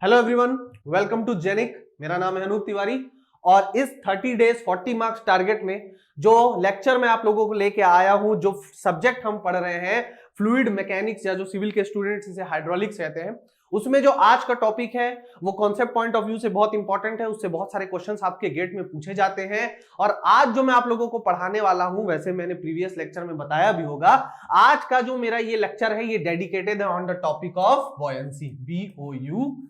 Hello everyone, welcome to Genic. मेरा नाम है अनूप तिवारी और इस 30 डेज 40 मार्क्स टारगेट में जो लेक्चर मैं आप लोगों को लेके आया हूं, जो सब्जेक्ट हम पढ़ रहे हैं फ्लूइड मैकेनिक्स या जो सिविल के स्टूडेंट्स इसे हाइड्रोलिक्स कहते हैं, उसमें जो आज का टॉपिक है वो कॉन्सेप्ट पॉइंट ऑफ व्यू से बहुत इंपॉर्टेंट है। उससे बहुत सारे क्वेश्चंस आपके गेट में पूछे जाते हैं और आज जो मैं आप लोगों को पढ़ाने वाला हूं, वैसे मैंने प्रीवियस लेक्चर में बताया भी होगा, आज का जो मेरा ये लेक्चर है ये डेडिकेटेड है on the topic of buoyancy, BOUYANCY,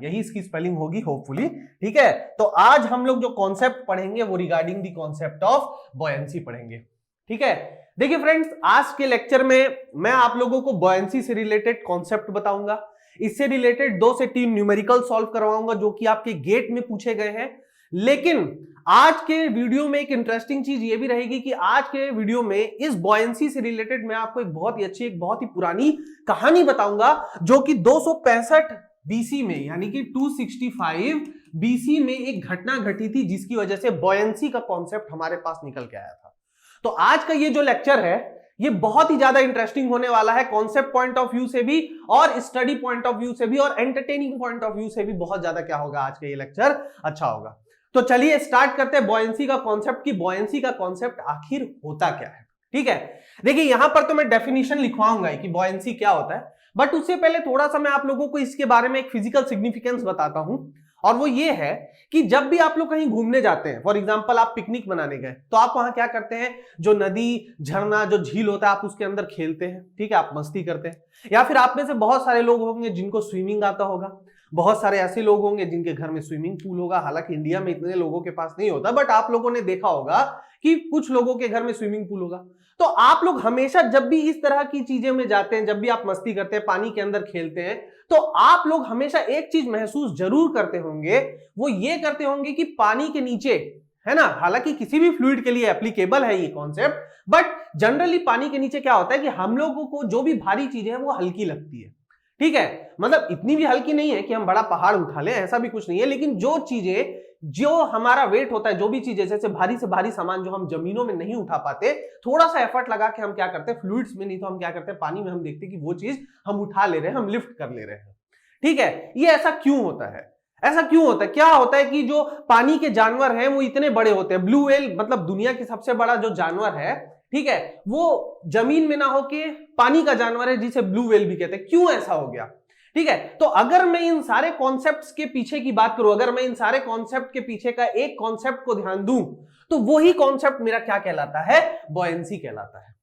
यही इसकी स्पेलिंग होगी होपफुली। ठीक है, तो आज हम लोग जो कॉन्सेप्ट पढ़ेंगे वो regarding the concept of buoyancy पढ़ेंगे। ठीक है, देखिए फ्रेंड्स, आज के लेक्चर में मैं आप लोगों को बॉयंसी से रिलेटेड कॉन्सेप्ट बताऊंगा, इससे रिलेटेड 2 से 3 न्यूमेरिकल सॉल्व करवाऊंगा जो कि आपके गेट में पूछे गए हैं। लेकिन आज के वीडियो में एक इंटरेस्टिंग चीज ये भी रहेगी कि आज के वीडियो में इस बॉयंसी से रिलेटेड मैं आपको एक बहुत ही अच्छी, एक बहुत ही पुरानी कहानी बताऊंगा जो कि 265 बीसी में, यानी कि 265 बीसी में एक घटना घटी थी जिसकी वजह से बॉयंसी का कॉन्सेप्ट हमारे पास निकल के आया था। तो आज का ये जो लेक्चर है ये बहुत ही ज्यादा इंटरेस्टिंग होने वाला है, कॉन्सेप्ट पॉइंट ऑफ व्यू से भी और स्टडी पॉइंट ऑफ व्यू से भी और एंटरटेनिंग पॉइंट ऑफ व्यू से भी बहुत ज्यादा क्या होगा, आज का ये लेक्चर अच्छा होगा। तो चलिए स्टार्ट करते हैं बॉयंसी का कॉन्सेप्ट कि बॉयंसी का कॉन्सेप्ट आखिर होता क्या है। ठीक है, देखिए यहां पर तो मैं डेफिनेशन लिखवाऊंगा कि बॉयंसी क्या होता है, बट उससे पहले थोड़ा सा मैं आप लोगों को इसके बारे में एक फिजिकल सिग्निफिकेंस बताता हूं, और वो ये है कि जब भी आप लोग कहीं घूमने जाते हैं, फॉर एग्जांपल आप पिकनिक मनाने गए, तो आप वहां क्या करते हैं, जो नदी, झरना, जो झील होता है आप उसके अंदर खेलते हैं। ठीक है, आप मस्ती करते हैं। या फिर आप में से बहुत सारे लोग होंगे जिनको स्विमिंग आता होगा, बहुत सारे ऐसे लोग होंगे जिनके घर में स्विमिंग पूल होगा। हालांकि इंडिया में इतने लोगों के पास नहीं होता, बट आप लोगों ने देखा होगा कि कुछ लोगों के घर में स्विमिंग पूल होगा। तो आप लोग हमेशा जब भी इस तरह की चीजें में जाते हैं, जब भी आप मस्ती करते हैं, पानी के अंदर खेलते हैं, तो आप लोग हमेशा एक चीज महसूस जरूर करते होंगे, वो ये करते होंगे कि पानी के नीचे, है ना, हालांकि किसी भी फ्लूइड के लिए एप्लीकेबल है ये कॉन्सेप्ट, बट जनरली पानी के नीचे क्या होता है कि हम लोगों को जो भी भारी चीजें हैं वो हल्की लगती है। ठीक है, मतलब इतनी भी हल्की नहीं है कि हम बड़ा पहाड़ उठा लें, ऐसा भी कुछ नहीं है, लेकिन जो चीजें, जो हमारा वेट होता है, जो भी चीजें जैसे भारी से भारी सामान जो हम जमीनों में नहीं उठा पाते, थोड़ा सा एफर्ट लगा के हम क्या करते हैं, फ्लूइड्स में, नहीं तो हम क्या करते हैं पानी में, हम देखते हैं कि वो चीज हम उठा ले रहे हैं, हम लिफ्ट कर ले रहे हैं। ठीक है, ये ऐसा क्यों होता है? ऐसा क्यों होता है? क्या होता है कि जो पानी के जानवर हैं वो इतने बड़े होते हैं, ब्लू व्हेल मतलब दुनिया की सबसे बड़ा जो जानवर है, ठीक है, वो जमीन में ना होके पानी का जानवर है जिसे ब्लू व्हेल भी कहते हैं। क्यों ऐसा हो गया? ठीक है, तो अगर मैं इन सारे कॉन्सेप्ट्स के पीछे की बात करूं, अगर मैं इन सारे कॉन्सेप्ट के पीछे का एक कॉन्सेप्ट को ध्यान दूं, तो वही कॉन्सेप्ट मेरा क्या कहलाता है? बॉयंसी कहलाता है।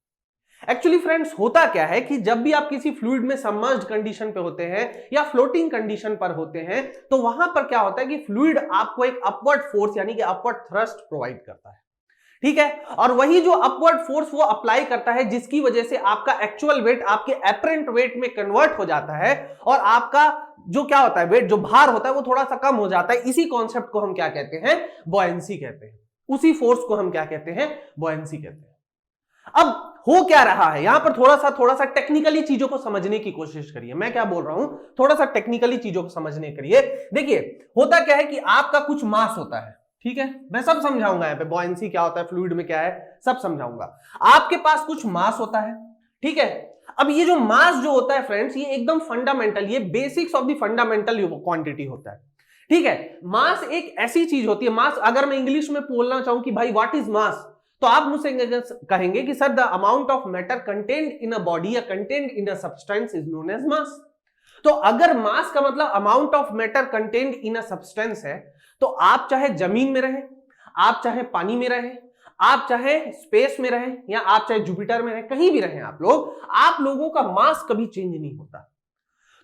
एक्चुअली फ्रेंड्स, होता क्या है कि जब भी आप किसी फ्लूइड में सबमर्ज्ड कंडीशन पे होते हैं या फ्लोटिंग कंडीशन पर होते हैं, तो वहां पर क्या होता है कि फ्लूइड आपको एक अपवर्ड फोर्स यानी कि अपवर्ड थ्रस्ट प्रोवाइड करता है। ठीक है, और वही जो अपवर्ड फोर्स वो अप्लाई करता है, जिसकी वजह से आपका एक्चुअल वेट आपके एपरेंट वेट में कन्वर्ट हो जाता है और आपका जो क्या होता है, वेट, जो भार होता है वो थोड़ा सा कम हो जाता है। इसी कॉन्सेप्ट को हम क्या कहते हैं? बॉयंसी कहते हैं। उसी फोर्स को हम क्या कहते हैं? बॉयंसी कहते हैं। अब हो क्या रहा है यहां पर, थोड़ा सा टेक्निकली चीजों को समझने की कोशिश करिए। मैं क्या बोल रहा हूं, थोड़ा सा टेक्निकली चीजों को समझने करिए। देखिए, होता क्या है कि आपका कुछ मास होता है, ठीक है, मैं सब समझाऊंगा यहाँ पे, बॉयंसी क्या होता है, फ्लूइड में क्या है, सब समझाऊंगा। आपके पास कुछ मास होता है, ठीक है। अब ये जो मास जो होता है फ्रेंड्स, ये एकदम फंडामेंटल, ये basics of the fundamental quantity होता है। ठीक है, मास एक ऐसी चीज होती है, मास अगर मैं इंग्लिश में बोलना चाहूं कि भाई व्हाट इज मास, तो आप मुझसे कहेंगे कि sir the amount of matter contained in a body या contained in a substance is known as mass. तो अगर मास का मतलब amount of matter contained in a substance है, तो आप चाहे जमीन में रहें, आप चाहे पानी में रहें, आप चाहे स्पेस में रहें, या आप चाहे जुपिटर में रहें, कहीं भी रहें आप लोगों का मास कभी चेंज नहीं होता।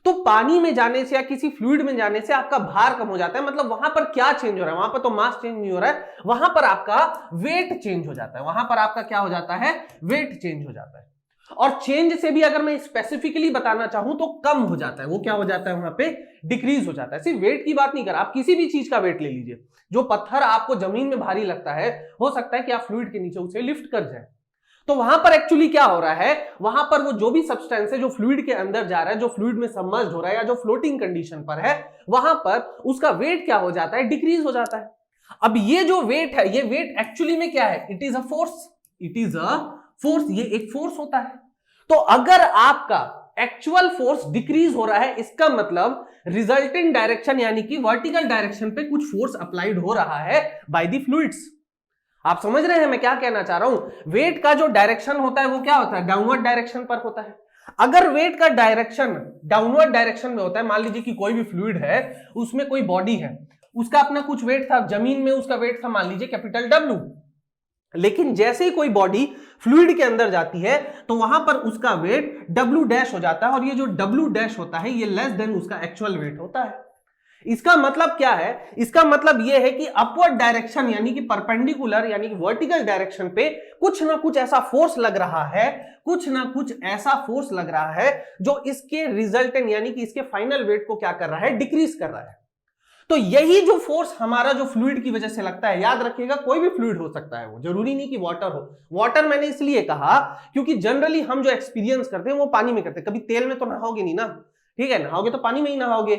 तो पानी में जाने से या किसी फ्लूइड में जाने से आपका भार कम हो जाता है, मतलब वहां पर क्या चेंज हो रहा है? वहां पर तो मास चेंज नहीं हो रहा है, वहां पर आपका वेट चेंज हो जाता है। वहां पर आपका क्या हो जाता है? वेट चेंज हो जाता है। और चेंज से भी अगर मैं स्पेसिफिकली बताना चाहूं तो कम हो जाता है। वो क्या हो जाता है? वहां पे डिक्रीज हो जाता है। सिर्फ वेट की बात नहीं कर, आप किसी भी चीज का वेट ले लीजिए। जो पत्थर आपको जमीन में भारी लगता है, हो सकता है कि आप फ्लूइड के नीचे उसे लिफ्ट कर जाए। तो वहां पर एक्चुअली क्या हो रहा है, वहां पर वो जो भी सब्सटेंस है जो फ्लूइड के अंदर जा रहा है, जो फ्लूइड में सबमर्ज्ड हो रहा है या जो फ्लोटिंग कंडीशन पर है, वहां पर उसका वेट क्या हो जाता है? डिक्रीज हो जाता है। अब ये जो वेट है, ये वेट एक्चुअली में क्या है? It is a force. It is a force, ये एक फोर्स होता है। तो अगर आपका एक्चुअल फोर्स डिक्रीज हो रहा है, इसका मतलब रिजल्टेंट डायरेक्शन यानी कि वर्टिकल डायरेक्शन पे कुछ फोर्स अप्लाइड हो रहा है बाय द फ्लूइड्स। आप समझ रहे हैं मैं क्या कहना चाह रहा हूं? वेट का जो डायरेक्शन होता है वो क्या होता है? डाउनवर्ड डायरेक्शन पर होता है। अगर वेट का डायरेक्शन डाउनवर्ड डायरेक्शन में होता है, मान लीजिए कि कोई भी फ्लूइड है, उसमें कोई बॉडी है, उसका अपना कुछ वेट था, जमीन में उसका वेट था मान लीजिए कैपिटल W, लेकिन जैसे ही कोई बॉडी फ्लूइड के अंदर जाती है तो वहां पर उसका वेट W डैश हो जाता है, और ये जो W डैश होता है ये लेस देन उसका एक्चुअल वेट होता है। इसका मतलब क्या है? इसका मतलब यह है कि अपवर्ड डायरेक्शन यानी कि परपेंडिकुलर यानी कि वर्टिकल डायरेक्शन पे कुछ ना कुछ ऐसा फोर्स लग रहा है, कुछ ना कुछ ऐसा फोर्स लग रहा है जो इसके रिजल्टेंट यानी कि इसके फाइनल वेट को क्या कर रहा है? डिक्रीज कर रहा है। तो यही जो फोर्स हमारा जो फ्लूइड की वजह से लगता है, याद रखिएगा कोई भी फ्लूइड हो सकता है, वो जरूरी नहीं कि वाटर हो। वाटर मैंने इसलिए कहा क्योंकि जनरली हम जो एक्सपीरियंस करते हैं वो पानी में करते हैं। कभी तेल में तो नहाओगे नहीं ना, ठीक है? नहाओगे तो पानी में ही नहाओगे,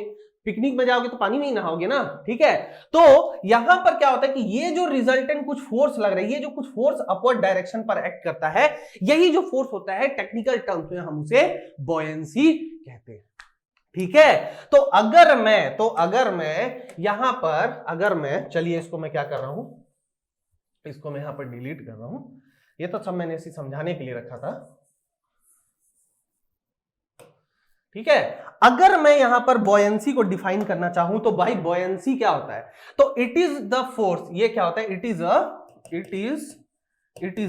पिकनिक में जाओगे तो पानी में ही नहाओगे ना, ठीक है? तो यहां पर क्या होता है कि ये जो रिजल्टेंट कुछ फोर्स लग रहा है, ये जो कुछ फोर्स अपवर्ड डायरेक्शन पर एक्ट करता है, यही जो फोर्स होता है टेक्निकल टर्म्स में हम उसे बॉयंसी कहते हैं, ठीक है? तो अगर मैं यहां पर चलिए इसको मैं क्या कर रहा हूं, इसको मैं यहां पर डिलीट कर रहा हूं, ये तो सब मैंने इसे समझाने के लिए रखा था, ठीक है? अगर मैं यहां पर बॉयंसी को डिफाइन करना चाहूं तो भाई बॉयंसी क्या होता है? तो इट इज द फोर्स, ये क्या होता है? इट इज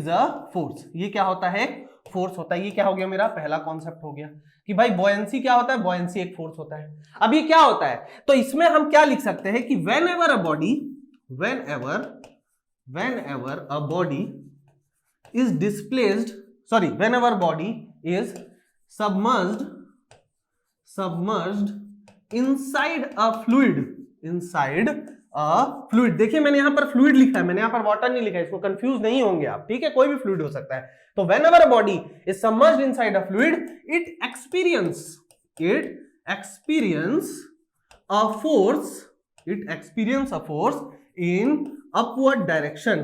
अ फोर्स, ये क्या होता है? फोर्स होता है। ये क्या हो गया? मेरा पहला कॉन्सेप्ट हो गया कि भाई बॉयंसी क्या होता है? बॉयंसी एक फोर्स होता है। अब ये क्या होता है? तो इसमें हम क्या लिख सकते हैं कि whenever a body is displaced, whenever body is submerged inside a fluid, देखिए मैंने यहां पर फ्लूइड लिखा है, मैंने यहां पर वाटर नहीं लिखा है, इसको कंफ्यूज नहीं होंगे आप, ठीक है? कोई भी फ्लूइड हो सकता है। तो whenever a body is submerged inside a fluid, it experience a force in upward direction.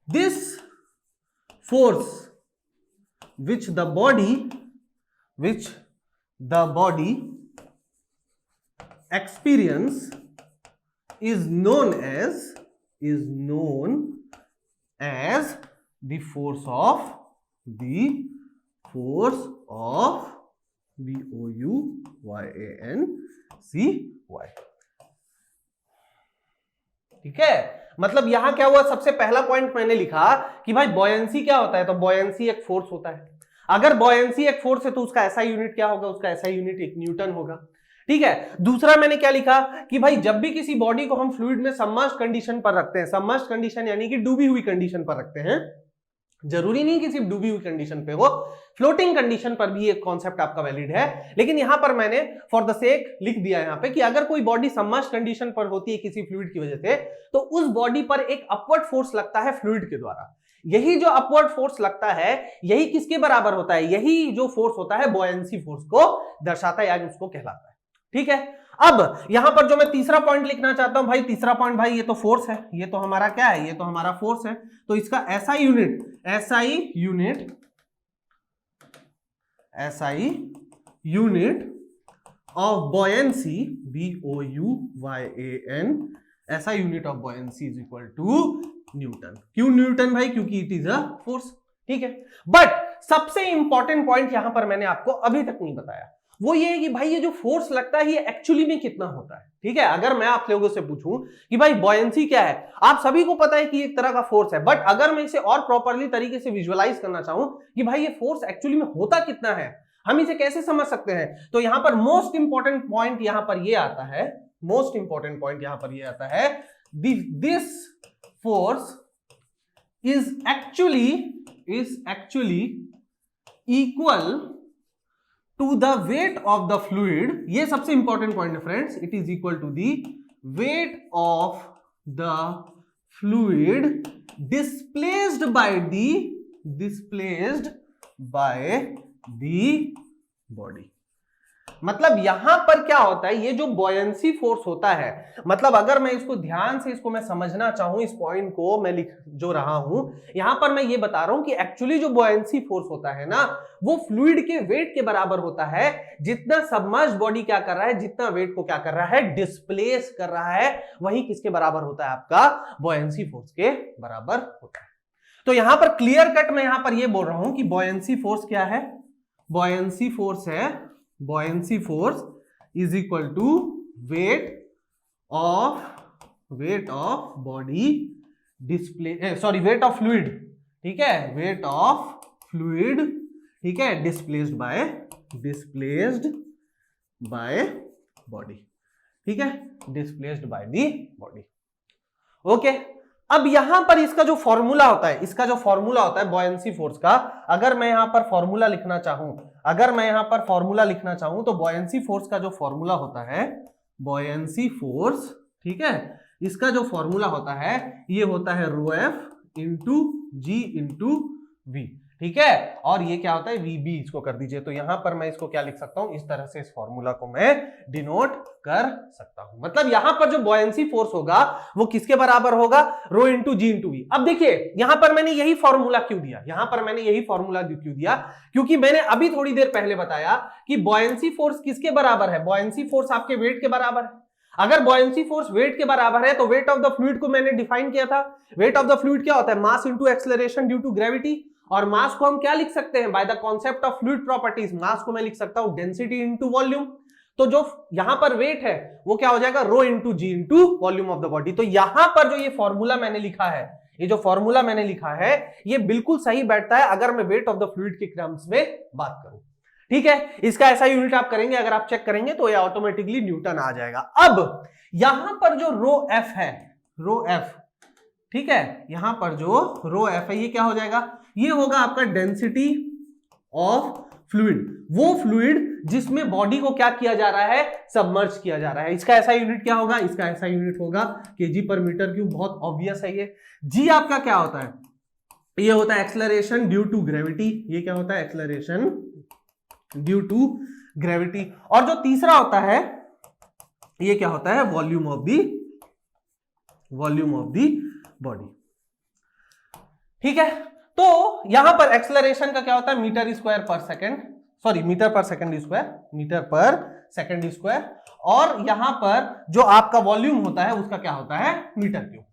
This force which the body experience is known as the force of BOUYANCY, ठीक है? मतलब यहां क्या हुआ? सबसे पहला पॉइंट मैंने लिखा कि भाई बॉयंसी क्या होता है? तो बॉयंसी एक फोर्स होता है। अगर बॉयंसी एक फोर्स है तो उसका ऐसा यूनिट क्या होगा? उसका ऐसा यूनिट एक न्यूटन होगा, ठीक है? दूसरा मैंने क्या लिखा कि भाई जब भी किसी बॉडी को हम फ्लूइड में सबमर्ज्ड कंडीशन पर रखते हैं, सबमर्ज्ड कंडीशन यानी कि डूबी हुई कंडीशन पर रखते हैं, जरूरी नहीं कि सिर्फ डूबी हुई कंडीशन पे हो, फ्लोटिंग कंडीशन पर भी एक कॉन्सेप्ट आपका वैलिड है, लेकिन यहां पर मैंने फॉर द सेक लिख दिया यहां पे कि अगर कोई बॉडी सबमर्ज्ड कंडीशन पर होती है किसी फ्लूइड की वजह से, तो उस बॉडी पर एक अपवर्ड फोर्स लगता है फ्लूइड के द्वारा। यही जो अपवर्ड फोर्स लगता है, यही किसके बराबर होता है? यही जो फोर्स होता है बॉयंसी फोर्स को दर्शाता है, या उसको कहलाता है, ठीक है? अब यहां पर जो मैं तीसरा पॉइंट लिखना चाहता हूं भाई, तीसरा पॉइंट भाई, ये तो फोर्स है, ये तो हमारा क्या है? ये तो हमारा फोर्स है। तो इसका SI unit of buoyancy, BOUYAN, SI unit of buoyancy is equal to newton. क्यों न्यूटन भाई? क्योंकि इट इज अ फोर्स, ठीक है? बट सबसे इंपॉर्टेंट पॉइंट यहां पर मैंने आपको अभी तक नहीं बताया, वो ये है कि भाई ये जो फोर्स लगता है ये एक्चुअली में कितना होता है, ठीक है? अगर मैं आप लोगों से पूछूं कि भाई बॉयंसी क्या है, आप सभी को पता है कि एक तरह का फोर्स है, बट अगर मैं इसे और प्रॉपरली तरीके से विजुअलाइज करना चाहूं कि भाई ये फोर्स एक्चुअली में होता कितना है, हम इसे कैसे समझ सकते हैं, तो यहां पर मोस्ट इंपॉर्टेंट पॉइंट यहां पर ये आता है, this force is actually equal to the weight of the fluid. ये सबसे इंपॉर्टेंट पॉइंट है friends, it is equal to the weight of the fluid displaced by the body. मतलब यहां पर क्या होता है, ये जो बॉयंसी फोर्स होता है, मतलब अगर मैं इसको ध्यान से इसको मैं समझना चाहूं, इस पॉइंट को मैं लिख जो रहा हूं, यहां पर मैं ये बता रहा हूं कि एक्चुअली जो बॉयंसी फोर्स होता है ना, वो फ्लूइड के वेट के बराबर होता है। जितना सबमर्ज्ड बॉडी क्या कर रहा है, जितना वेट को क्या कर रहा है, डिस्प्लेस कर रहा है, वही किसके बराबर होता है, आपका बॉयंसी फोर्स के बराबर होता है। तो यहां पर क्लियर कट मैं यहां पर ये बोल रहा हूं कि बॉयंसी फोर्स क्या है, बॉयंसी फोर्स है, buoyancy force is equal to weight of body display, sorry weight of fluid, ठीक है, वेट ऑफ फ्लूइड, ठीक है, डिस्प्लेस्ड बाय बॉडी, ठीक है, displaced by the body. Okay, अब यहां पर इसका जो फॉर्मूला होता है, इसका जो फॉर्मूला होता है बॉयंसी फोर्स का, अगर मैं यहां पर फॉर्मूला लिखना चाहूं, तो बॉयंसी फोर्स का जो फॉर्मूला होता है, बॉयंसी फोर्स, ठीक है, इसका जो फॉर्मूला होता है, ये होता है रो एफ इंटू जी इंटू वी, ठीक है, और ये क्या होता है, वीबी, इसको कर दीजिए। तो यहां पर मैं इसको क्या लिख सकता हूं, इस तरह से इस फॉर्मूला को मैं डिनोट कर सकता हूं। मतलब यहां पर जो बॉयंसी फोर्स होगा वो किसके बराबर होगा, रो इंटू जी इंटू वी। अब देखिए यहां पर मैंने यही फॉर्मूला क्यों दिया, क्योंकि मैंने अभी थोड़ी देर पहले बताया कि बॉयंसी फोर्स किसके बराबर है, बॉयंसी फोर्स आपके वेट के बराबर है। अगर बॉयंसी फोर्स वेट के बराबर है तो वेट ऑफ द फ्लूइड को मैंने डिफाइन किया था, वेट ऑफ द फ्लूइड क्या होता है, mass into acceleration due to gravity, और मास को हम क्या लिख सकते हैं, by the concept of fluid properties, mass को मैं लिख सकता हूं डेंसिटी इंटू वॉल्यूम। तो जो यहां पर वेट है वो क्या हो जाएगा, rho into ji into volume of the body. तो यहां पर जो ये फॉर्मूला मैंने लिखा है, ये बिल्कुल सही बैठता है अगर मैं वेट ऑफ द फ्लूइड के टर्म्स में बात करूं, ठीक है। इसका ऐसा यूनिट आप करेंगे, अगर आप चेक करेंगे तो ये ऑटोमेटिकली न्यूटन आ जाएगा। अब यहां पर जो रो एफ है, रो एफ, ठीक है, यहां पर जो रो एफ है ये क्या हो जाएगा, ये होगा आपका डेंसिटी ऑफ फ्लूइड, वो फ्लूइड जिसमें बॉडी को क्या किया जा रहा है, सबमर्ज किया जा रहा है। इसका ऐसा यूनिट क्या होगा, इसका ऐसा यूनिट होगा केजी पर मीटर क्यूब, बहुत ऑब्वियस है ये। जी आपका क्या होता है, ये होता है एक्सेलरेशन ड्यू टू ग्रेविटी, ये क्या होता है, एक्सेलरेशन ड्यू टू ग्रेविटी। और जो तीसरा होता है ये क्या होता है, वॉल्यूम ऑफ दी बॉडी, ठीक है। तो यहां पर एक्सेलरेशन का क्या होता है, मीटर पर सेकंड स्क्वायर, और यहां पर जो आपका वॉल्यूम होता है उसका क्या होता है, मीटर क्यूब।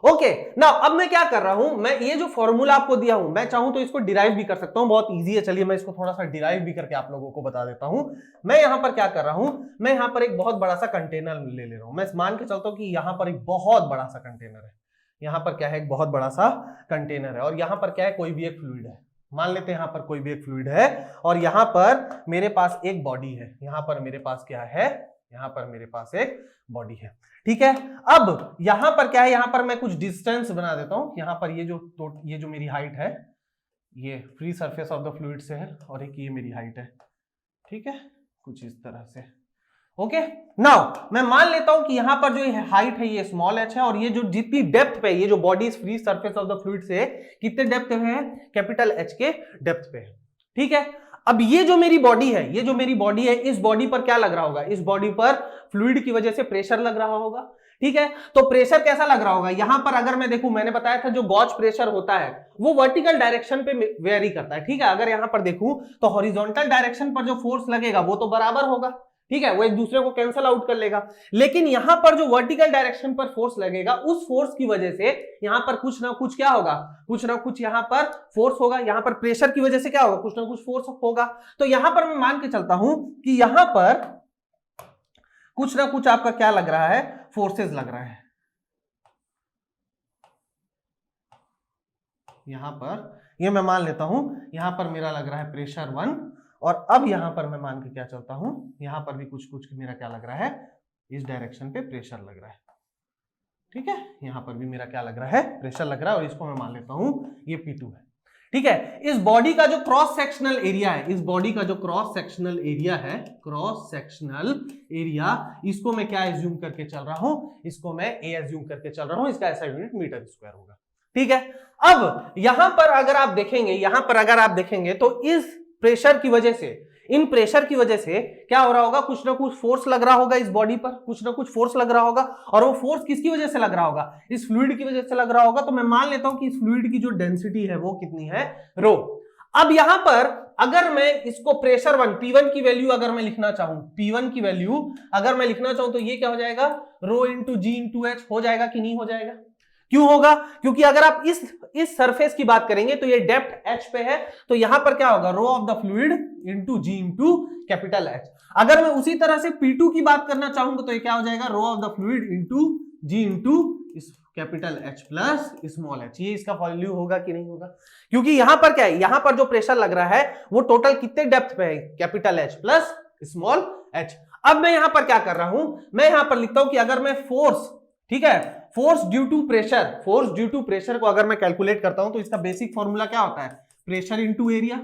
ओके, नाउ अब मैं क्या कर रहा हूं, मैं ये जो फॉर्मूला आपको दिया हूं, मैं चाहूं तो इसको डिराइव भी कर सकता हूं, बहुत इजी है। चलिए मैं इसको थोड़ा सा डिराइव भी करके आप लोगों को बता देता हूं। मैं यहां पर क्या कर रहा हूं, मैं यहां पर एक बहुत बड़ा सा कंटेनर ले रहा हूं। मैं मान के चलता हूं कि यहां पर एक बहुत बड़ा सा कंटेनर है, यहां पर क्या है, एक बहुत बड़ा सा कंटेनर है, और यहां पर क्या है, कोई भी एक फ्लूइड है, मान लेते हैं यहां पर कोई भी एक फ्लूइड है, और यहां पर मेरे पास एक बॉडी है, यहां पर मेरे पास क्या है, यहां पर मेरे पास एक बॉडी है, ठीक है। अब यहां पर क्या है, यहां पर मैं कुछ डिस्टेंस बना देता हूं, यहां पर ये जो मेरी हाइट है, ये free surface of the fluid से है, और एक ये मेरी हाइट है, ठीक है, कुछ इस तरह से। ओके, नाउ मैं मान लेता हूं कि यहां पर जो हाइट है ये स्मॉल h है, और ये जो जितनी डेप्थ पे, ये जो body is free surface of the fluid से कितने डेप्थ पे है, कैपिटल H के डेप्थ पे है, ठीक है। अब ये जो मेरी बॉडी है, इस बॉडी पर क्या लग रहा होगा, इस बॉडी पर फ्लूइड की वजह से प्रेशर लग रहा होगा, ठीक है। तो प्रेशर कैसा लग रहा होगा, यहां पर अगर मैं देखूं, मैंने बताया था जो गॉज प्रेशर होता है वो वर्टिकल डायरेक्शन पे वेरी करता है, ठीक है। अगर यहां पर देखूं तो हॉरिजॉन्टल डायरेक्शन पर जो फोर्स लगेगा वो तो बराबर होगा, ठीक है, वो एक दूसरे को कैंसल आउट कर लेगा। लेकिन यहां पर जो वर्टिकल डायरेक्शन पर फोर्स लगेगा, उस फोर्स की वजह से यहां पर कुछ ना कुछ क्या होगा, कुछ ना कुछ यहां पर फोर्स होगा, यहां पर प्रेशर की वजह से क्या होगा, कुछ ना कुछ फोर्स होगा। तो यहां पर मैं मान के चलता हूं कि यहां पर कुछ ना कुछ आपका क्या लग रहा है, फोर्सेस लग रहा है। यहां पर ये मैं मान लेता हूं, यहां पर मेरा लग रहा है प्रेशर 1, और अब यहां पर मैं मान के क्या चलता हूं, यहां पर भी कुछ कुछ मेरा क्या लग रहा है, इस डायरेक्शन पे प्रेशर लग रहा है, ठीक है। यहां पर भी मेरा क्या लग रहा है, प्रेशर लग रहा है, और इसको मैं मान लेता हूं ये P2 है, ठीक है। इस बॉडी का जो क्रॉस सेक्शनल एरिया है, इसको मैं क्या एज्यूम करके चल रहा हूं, इसको मैं A एज्यूम करके चल रहा हूं, इसका ऐसा यूनिट मीटर स्क्वायर होगा, ठीक है। अब यहां पर अगर आप देखेंगे, तो इस प्रेशर की वजह से इन प्रेशर की वजह से क्या हो रहा होगा, कुछ ना कुछ फोर्स लग रहा होगा इस बॉडी पर, कुछ ना कुछ फोर्स लग रहा होगा, और वो फोर्स किसकी वजह से लग रहा होगा, इस फ्लूइड की वजह से लग रहा होगा। तो मैं मान लेता हूं कि इस फ्लूइड की जो डेंसिटी है वो कितनी है, रो। अब यहां पर अगर मैं इसको प्रेशर 1 P1 की वैल्यू अगर मैं लिखना चाहूं, P1 की वैल्यू अगर मैं लिखना चाहूं तो ये क्या हो जाएगा, रो इंटू जी इंटू एच हो जाएगा कि नहीं हो जाएगा? क्यों होगा? क्योंकि अगर आप इस सरफेस की बात करेंगे तो ये डेप्थ h पे है, तो यहां पर क्या होगा, rho of the fluid into ji into capital H। अगर मैं उसी तरह से P2 की बात करना चाहूंगा तो ये क्या हो जाएगा, rho of the fluid into ji into capital H plus small h। ये इसका वैल्यू होगा कि नहीं होगा? क्योंकि यहां पर क्या है, यहां पर जो प्रेशर लग रहा है वो टोटल कितने डेप्थ पे है, capital H plus small h। अब मैं यहां पर क्या कर रहा हूं, मैं यहां पर लिखता हूं कि अगर मैं फोर्स, ठीक है, फोर्स ड्यू टू प्रेशर को अगर मैं कैलकुलेट करता हूं तो इसका बेसिक फॉर्मूला क्या होता है, प्रेशर इंटू एरिया।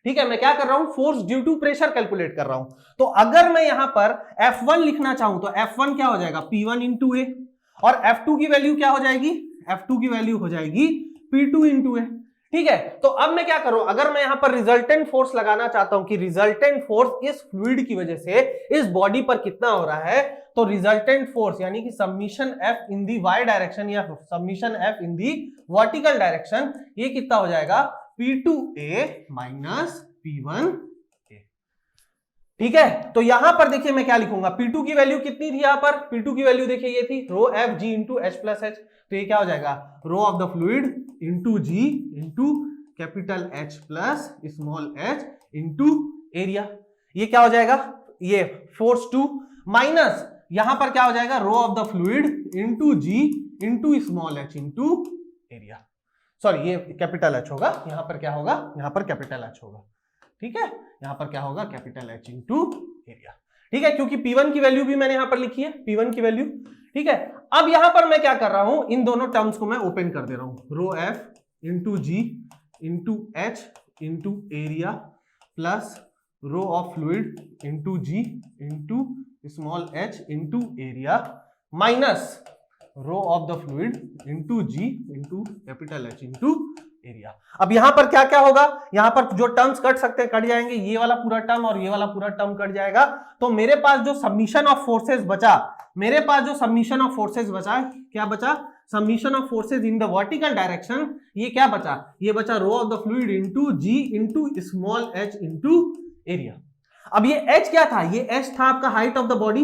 ठीक है, मैं क्या कर रहा हूं, force due to pressure calculate कर रहा हूं। तो अगर मैं यहां पर F1 लिखना चाहूं तो F1 क्या हो जाएगा, P1 इंटू ए, और F2 की वैल्यू क्या हो जाएगी, F2 की वैल्यू हो जाएगी P2 इंटू ए। ठीक है, तो अब मैं क्या करूं, अगर मैं यहां पर रिजल्टेंट फोर्स लगाना चाहता हूं कि रिजल्टेंट फोर्स इस फ्लूइड की वजह से इस बॉडी पर कितना हो रहा है, तो रिजल्टेंट फोर्स यानी कि सबमिशन F इन दी वाई डायरेक्शन या submission F in the vertical direction, ये कितना हो जाएगा, P2A माइनस P1A। ठीक है, तो यहां पर देखिए मैं क्या लिखूंगा, P2 की वैल्यू कितनी थी, यहां पर P2 की वैल्यू देखिए ये थी rho F G into H plus H, तो ये क्या हो जाएगा, rho of the fluid into ji into capital H plus small h into area. ये क्या हो जाएगा, ये फोर्स 2 माइनस यहां पर क्या हो जाएगा, rho of the fluid into ji into small h into area. Sorry, ये कैपिटल H होगा, यहां पर क्या होगा, यहां पर कैपिटल H होगा। ठीक है, यहां पर क्या होगा, कैपिटल H इंटू एरिया। ठीक है, क्योंकि P1 की वैल्यू भी मैंने यहां पर लिखी है, P1 की वैल्यू। ठीक है, अब यहां पर मैं क्या कर रहा हूं, इन दोनों टर्म्स को मैं ओपन कर दे रहा हूं, rho F into ji into H into area plus rho of fluid into ji into small h into area minus rho of the fluid into ji into capital H into area. अब यहां पर क्या क्या होगा, यहां पर जो terms cut सकते हैं कट जाएंगे, ये वाला पूरा टर्म और ये वाला पूरा टर्म कट जाएगा। तो मेरे पास जो सबमिशन ऑफ फोर्सेस बचा, मेरे पास जो सबमिशन ऑफ फोर्सेस बचा, क्या बचा, summation of forces in the vertical direction, ये क्या बचा, ये बचा rho of the fluid into ji into small h into area. अब ये h क्या था, ये h था आपका हाइट ऑफ द बॉडी,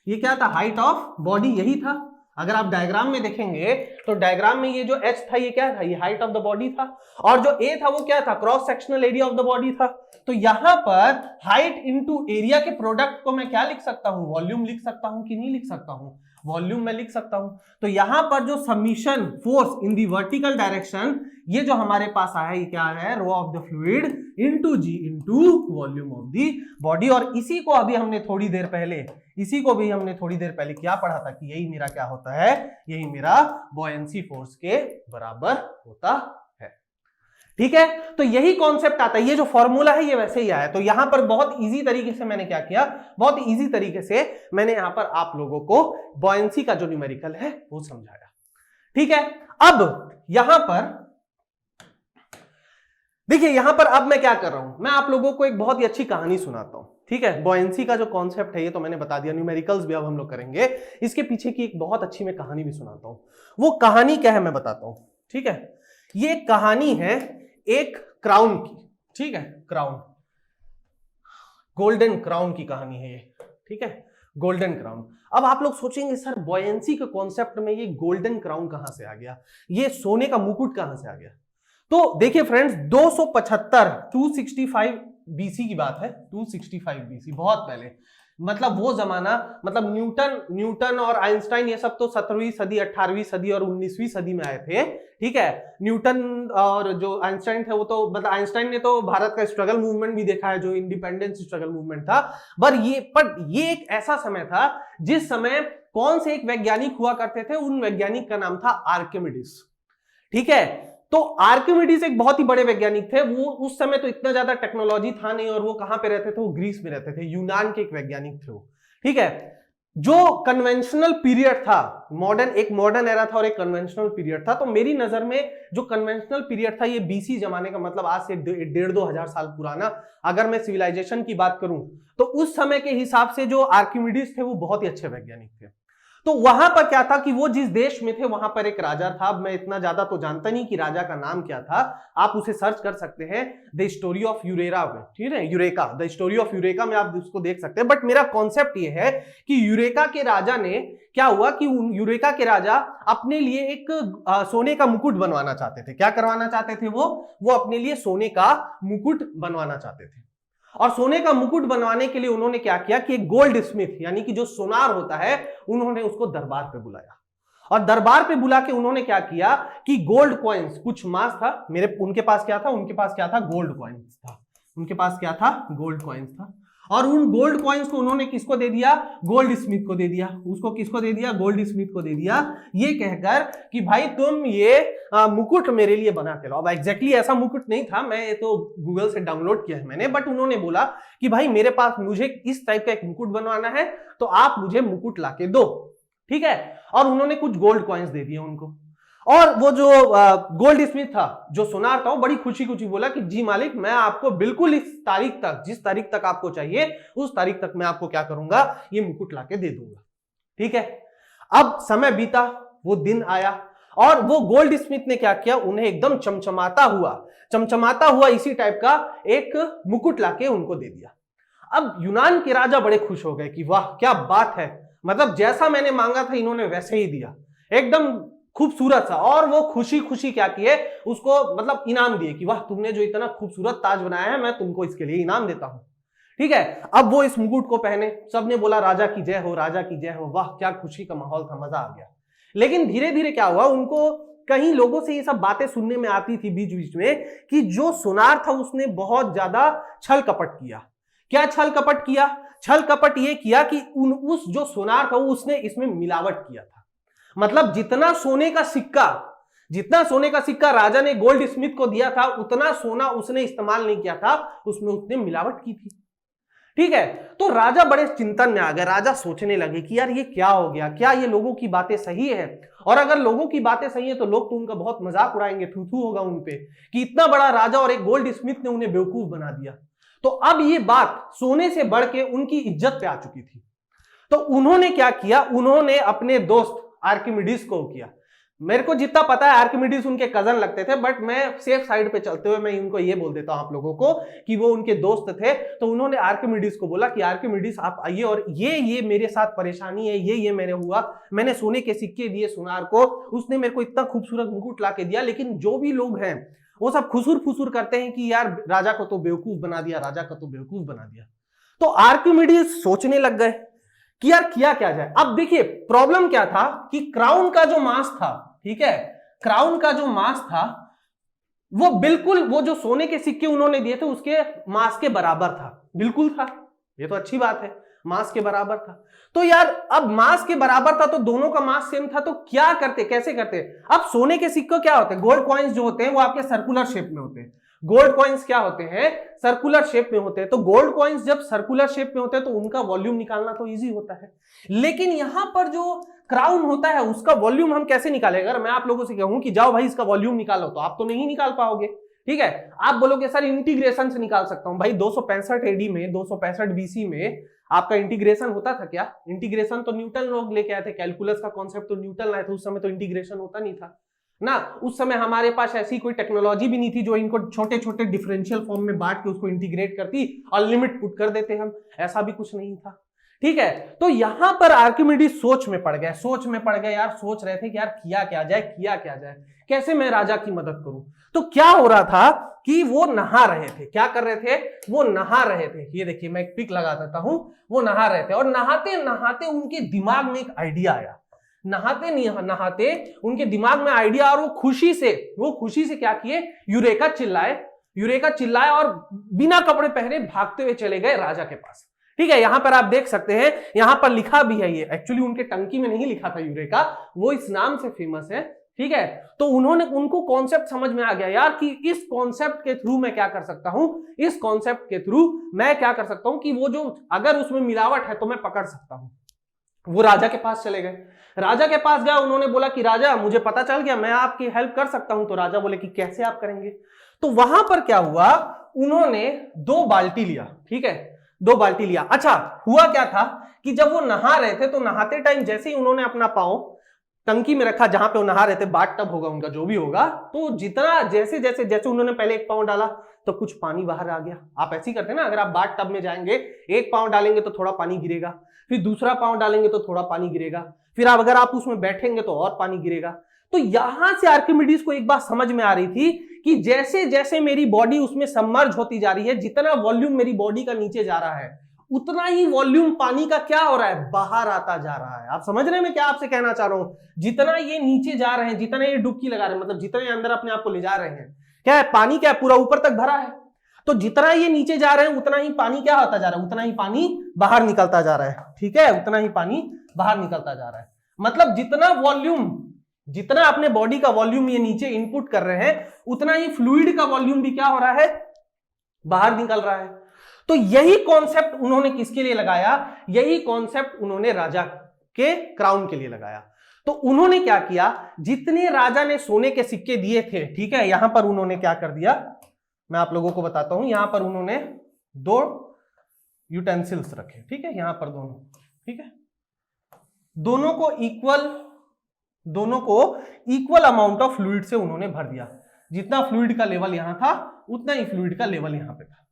ये क्या था, हाइट ऑफ बॉडी, यही था। अगर आप डायग्राम में देखेंगे तो डायग्राम में ये जो h था ये क्या था, ये हाइट ऑफ द बॉडी था, और जो a था वो क्या था, cross sectional area of the body था। तो यहां पर हाइट इंटू एरिया के प्रोडक्ट को मैं क्या लिख सकता हूं, वॉल्यूम लिख सकता हूं कि नहीं लिख सकता हूं, वॉल्यूम में लिख सकता हूं। तो यहां पर जो summation force in the vertical direction, ये जो हमारे पास आया ये क्या है, rho of the fluid into ji into volume of the body. और इसी को अभी हमने थोड़ी देर पहले, इसी को भी हमने थोड़ी देर पहले क्या पढ़ा था कि यही मेरा क्या होता है, यही मेरा बॉयंसी फोर्स के बराबर होता है। ठीक है, तो यही कॉन्सेप्ट आता है, ये जो फॉर्मूला है ये वैसे ही आया। तो यहां पर बहुत इजी तरीके से मैंने क्या किया, बहुत इजी तरीके से मैंने यहां पर आप लोगों को बॉयंसी का जो न्यूमेरिकल है वो समझाया। ठीक है, अब यहां पर देखिए, यहां पर अब मैं क्या कर रहा हूं, मैं आप लोगों को एक बहुत ही अच्छी कहानी सुनाता हूं। ठीक है, बॉयंसी का जो कॉन्सेप्ट है ये तो मैंने बता दिया, न्यूमेरिकल्स भी अब हम लोग करेंगे, इसके पीछे की एक बहुत अच्छी मैं कहानी भी सुनाता हूं। वो कहानी क्या है मैं बताता हूं। ठीक है, ये कहानी है एक क्राउन की। ठीक है, क्राउन, गोल्डन क्राउन की कहानी है ये। ठीक है, गोल्डन क्राउन। अब आप लोग सोचेंगे सर बॉयंसी के कॉन्सेप्ट में ये गोल्डन क्राउन कहां से आ गया, ये सोने का मुकुट कहां से आ गया। तो देखिए फ्रेंड्स, 265 बीसी की बात है, 265 बीसी, बहुत पहले, मतलब वो जमाना, मतलब न्यूटन और आइंस्टाइन ये सब तो 17वीं सदी, 18वीं सदी और 19वीं सदी में आए थे। ठीक है, न्यूटन और जो आइंस्टाइन थे वो तो, मतलब आइंस्टाइन ने तो भारत का स्ट्रगल मूवमेंट भी देखा है, जो इंडिपेंडेंस स्ट्रगल मूवमेंट था। पर ये एक ऐसा समय था जिस समय कौन से एक वैज्ञानिक हुआ करते थे, उन वैज्ञानिक का नाम था आर्किमिडीज। ठीक है, तो आर्किमिडीज एक बहुत ही बड़े वैज्ञानिक थे। वो उस समय तो इतना ज्यादा टेक्नोलॉजी था नहीं, और वो कहां पे रहते थे, वो ग्रीस में रहते थे, यूनान के एक वैज्ञानिक थे वो। ठीक है, जो कन्वेंशनल पीरियड था, एक मॉडर्न एरा था और एक कन्वेंशनल पीरियड था, तो मेरी नजर में जो कन्वेंशनल पीरियड था ये बीसी जमाने का, मतलब आज से 1,500-2,000 साल पुराना, अगर मैं सिविलाइजेशन की बात करूं तो उस समय के हिसाब से जो आर्किमिडीज थे वो बहुत ही अच्छे वैज्ञानिक थे। तो वहां पर क्या था कि वो जिस देश में थे वहां पर एक राजा था, मैं इतना ज्यादा तो जानता नहीं कि राजा का नाम क्या था, आप उसे सर्च कर सकते हैं द स्टोरी ऑफ यूरेरा में, ठीक है, eureka, the story of eureka में आप उसको देख सकते हैं। बट मेरा कॉन्सेप्ट ये है कि यूरेका के राजा ने, क्या हुआ कि यूरेका के राजा अपने लिए एक सोने का मुकुट बनवाना चाहते थे। क्या करवाना चाहते थे वो अपने लिए सोने का मुकुट बनवाना चाहते थे। और सोने का मुकुट बनवाने के लिए उन्होंने क्या किया कि एक गोल्ड स्मिथ, यानी कि जो सोनार होता है, उन्होंने उसको दरबार पे बुलाया। और दरबार पे बुला के उन्होंने क्या किया कि गोल्ड कॉइन्स, कुछ मास था, उनके पास क्या था, गोल्ड कॉइन्स था, उनके पास क्या था, गोल्ड कॉइन्स था। और उन गोल्ड कॉइन्स को उन्होंने किसको दे दिया, गोल्ड स्मिथ को दे दिया। उसको किसको दे दिया, गोल्ड स्मिथ को दे दिया, ये कहकर कि भाई तुम ये मुकुट मेरे लिए बना के लाओ। अब एग्जैक्टली ऐसा मुकुट नहीं था, मैं ये तो गूगल से डाउनलोड किया है मैंने, बट उन्होंने बोला कि भाई मेरे पास, मुझे इस टाइप का एक मुकुट बनवाना है, तो आप मुझे मुकुट लाके दो, ठीक है। और उन्होंने कुछ गोल्ड कॉइन्स दे दिए उनको। और वो जो गोल्ड स्मिथ था, जो सोनार था, वो बड़ी खुशी खुशी बोला कि जी मालिक, मैं आपको बिल्कुल इस तारीख तक, जिस तारीख तक आपको चाहिए उस तारीख तक मैं आपको क्या करूंगा, ये मुकुट लाके दे दूंगा, ठीक है। अब समय बीता, वो दिन आया, और वो गोल्ड स्मिथ ने क्या किया, उन्हें एकदम चमचमाता हुआ इसी टाइप का एक मुकुट लाके उनको दे दिया। अब यूनान के राजा बड़े खुश हो गए कि वाह क्या बात है, मतलब जैसा मैंने मांगा था इन्होंने वैसे ही दिया, एकदम खूबसूरत सा। और वो खुशी खुशी क्या किए, उसको मतलब इनाम दिए कि वाह तुमने जो इतना खूबसूरत ताज बनाया है, मैं तुमको इसके लिए इनाम देता हूं, ठीक है। अब वो इस मुकुट को पहने, सबने बोला राजा की जय हो, राजा की जय हो, वाह क्या खुशी का माहौल था, मजा आ गया। लेकिन धीरे धीरे क्या हुआ, उनको कई लोगों से ये सब बातें सुनने में आती थी बीच बीच में कि जो सोनार था उसने बहुत ज्यादा छल कपट किया। क्या छल कपट किया, छल कपट ये किया कि उस जो सोनार था उसने इसमें मिलावट किया था। मतलब जितना सोने का सिक्का राजा ने गोल्ड स्मिथ को दिया था, उतना सोना उसने इस्तेमाल नहीं किया था, उसमें उसने मिलावट की थी, ठीक है। तो राजा बड़े चिंतन में आ गए, राजा सोचने लगे कि यार ये क्या हो गया, क्या ये लोगों की बातें सही है, और अगर लोगों की बातें सही है तो लोग तो उनका बहुत मजाक उड़ाएंगे, थू थू होगा उनपे कि इतना बड़ा राजा और एक गोल्ड स्मिथ ने उन्हें बेवकूफ बना दिया। तो अब ये बात सोने से बढ़ के उनकी इज्जत पे आ चुकी थी। तो उन्होंने क्या किया, उन्होंने अपने दोस्त आर्किमिडीज को किया। मेरे को जितना पता है आर्किमिडीज उनके कजन लगते थे, बट मैं सेफ साइड पे चलते हुए मैं इनको ये बोल देता हूं आप लोगों को कि वो उनके दोस्त थे। तो उन्होंने आर्किमिडीज को बोला कि आर्किमिडीज आप आइए, और ये मेरे साथ परेशानी है, ये मेरे हुआ, मैंने सोने के सिक्के दिए सोनार को, उसने मेरे को इतना खूबसूरत मुकुट ला के दिया, लेकिन जो भी लोग हैं वो सब खुसुर फुसुर करते हैं कि यार राजा को तो बेवकूफ बना दिया, राजा को तो बेवकूफ बना दिया। तो आर्किमिडीज सोचने लग गए कि यार किया क्या जाए। अब देखिए प्रॉब्लम क्या था कि क्राउन का जो मास था, ठीक है, क्राउन का जो मास था वो बिल्कुल, वो जो सोने के सिक्के उन्होंने दिए थे उसके मास के बराबर था, बिल्कुल था, ये तो अच्छी बात है, मास के बराबर था। तो यार अब मास के बराबर था तो दोनों का मास सेम था, तो क्या करते, कैसे करते। अब सोने के सिक्के क्या होते हैं, गोल्ड कॉइन्स जो होते हैं वो आपके सर्कुलर शेप में होते हैं, गोल्ड कॉइन्स क्या होते हैं, सर्कुलर शेप में होते हैं। तो गोल्ड कॉइन्स जब सर्कुलर शेप में होते हैं तो उनका वॉल्यूम निकालना तो इजी होता है, लेकिन यहां पर जो क्राउन होता है उसका वॉल्यूम हम कैसे निकालेंगे। अगर मैं आप लोगों से कहूं कि जाओ भाई इसका वॉल्यूम निकालो, तो आप तो नहीं निकाल पाओगे, ठीक है। आप बोलोगे सर इंटीग्रेशन से निकाल सकता हूं, भाई 265 एडी में, 265 बीसी में आपका इंटीग्रेशन होता था क्या। इंटीग्रेशन तो न्यूटन लोग लेके आए थे, कैलकुलस का कॉन्सेप्ट तो न्यूटन लाए थे, उस समय तो इंटीग्रेशन होता नहीं था ना। उस समय हमारे पास ऐसी कोई टेक्नोलॉजी भी नहीं थी जो इनको छोटे छोटे डिफरेंशियल फॉर्म में बांट के उसको इंटीग्रेट करती और लिमिट पुट कर देते हम, ऐसा भी कुछ नहीं था, ठीक है। तो यहां पर आर्किमिडीज सोच में पड़ गए यार, सोच रहे थे कि यार किया क्या जाए, कैसे मैं राजा की मदद करूं। तो क्या हो रहा था कि वो नहा रहे थे, क्या कर रहे थे, वो नहा रहे थे। ये देखिए मैं एक पिक लगा देता हूं, वो नहा रहे थे, और नहाते नहाते उनके दिमाग में एक आइडिया आया, नहाते उनके दिमाग में आइडिया, और वो खुशी से क्या किए, यूरेका चिल्लाए और बिना कपड़े पहने भागते हुए चले गए राजा के पास, ठीक है। यहां पर आप देख सकते हैं, यहां पर लिखा भी है, ये एक्चुअली उनके टंकी में नहीं लिखा था यूरेका, वो इस नाम से फेमस है, ठीक है। तो उनको कॉन्सेप्ट समझ में आ गया यार कि इस कॉन्सेप्ट के थ्रू मैं क्या कर सकता हूं, कि वो जो अगर उसमें मिलावट है तो मैं पकड़ सकता हूं। वो राजा के पास चले गए। राजा के पास गया, उन्होंने बोला कि राजा मुझे पता चल गया, मैं आपकी हेल्प कर सकता हूं। तो राजा बोले कि कैसे आप करेंगे? तो वहां पर क्या हुआ, उन्होंने 2 बाल्टी लिया, ठीक है, 2 बाल्टी लिया। अच्छा, हुआ क्या था कि जब वो नहा रहे थे तो नहाते टाइम जैसे ही उन्होंने अपना पांव टंकी में रखा जहां पे वो नहा रहे थे, बाथ टब होगा उनका जो भी होगा, तो जितना जैसे जैसे जैसे उन्होंने पहले एक पांव डाला तो कुछ पानी बाहर आ गया। आप ऐसे ही करते हैं ना, अगर आप बाथ टब में जाएंगे, एक पांव डालेंगे तो थोड़ा पानी गिरेगा, फिर दूसरा पांव डालेंगे तो थोड़ा पानी गिरेगा, फिर अगर आप उसमें बैठेंगे तो और पानी गिरेगा। तो यहां से आर्किमिडीज को एक बात समझ में आ रही थी कि जैसे जैसे मेरी बॉडी उसमें सबमर्ज होती जा रही है, जितना वॉल्यूम मेरी बॉडी का नीचे जा रहा है, उतना ही वॉल्यूम पानी का क्या हो रहा है, बाहर आता जा रहा है। आप समझ रहे हैं मैं क्या आपसे कहना चाह रहा हूं? जितना ये नीचे जा रहे हैं, जितना ये डुबकी लगा रहे हैं, मतलब जितने अंदर अपने आप को ले जा रहे हैं, क्या है, पानी क्या है, पूरा ऊपर तक भरा है। तो जितना ये नीचे जा रहे हैं उतना ही पानी क्या होता जा रहा है, उतना ही पानी बाहर निकलता जा रहा है, ठीक है, उतना ही पानी बाहर निकलता जा रहा है। मतलब जितना वॉल्यूम, जितना अपने बॉडी का वॉल्यूम ये नीचे इनपुट कर रहे हैं, उतना ही फ्लूइड का वॉल्यूम भी क्या हो रहा है, बाहर निकल रहा है। तो यही कॉन्सेप्ट उन्होंने किसके लिए लगाया, यही कॉन्सेप्ट उन्होंने राजा के क्राउन के लिए लगाया। तो उन्होंने क्या किया, जितने राजा ने सोने के सिक्के दिए थे, ठीक है, यहां पर उन्होंने क्या कर दिया, मैं आप लोगों को बताता हूं। यहां पर उन्होंने 2 यूटेंसिल्स रखे, ठीक है, यहां पर दोनों, ठीक है, दोनों को इक्वल अमाउंट ऑफ फ्लूइड से उन्होंने भर दिया। जितना फ्लूइड का लेवल यहां था उतना ही फ्लूइड का लेवल यहां पे था,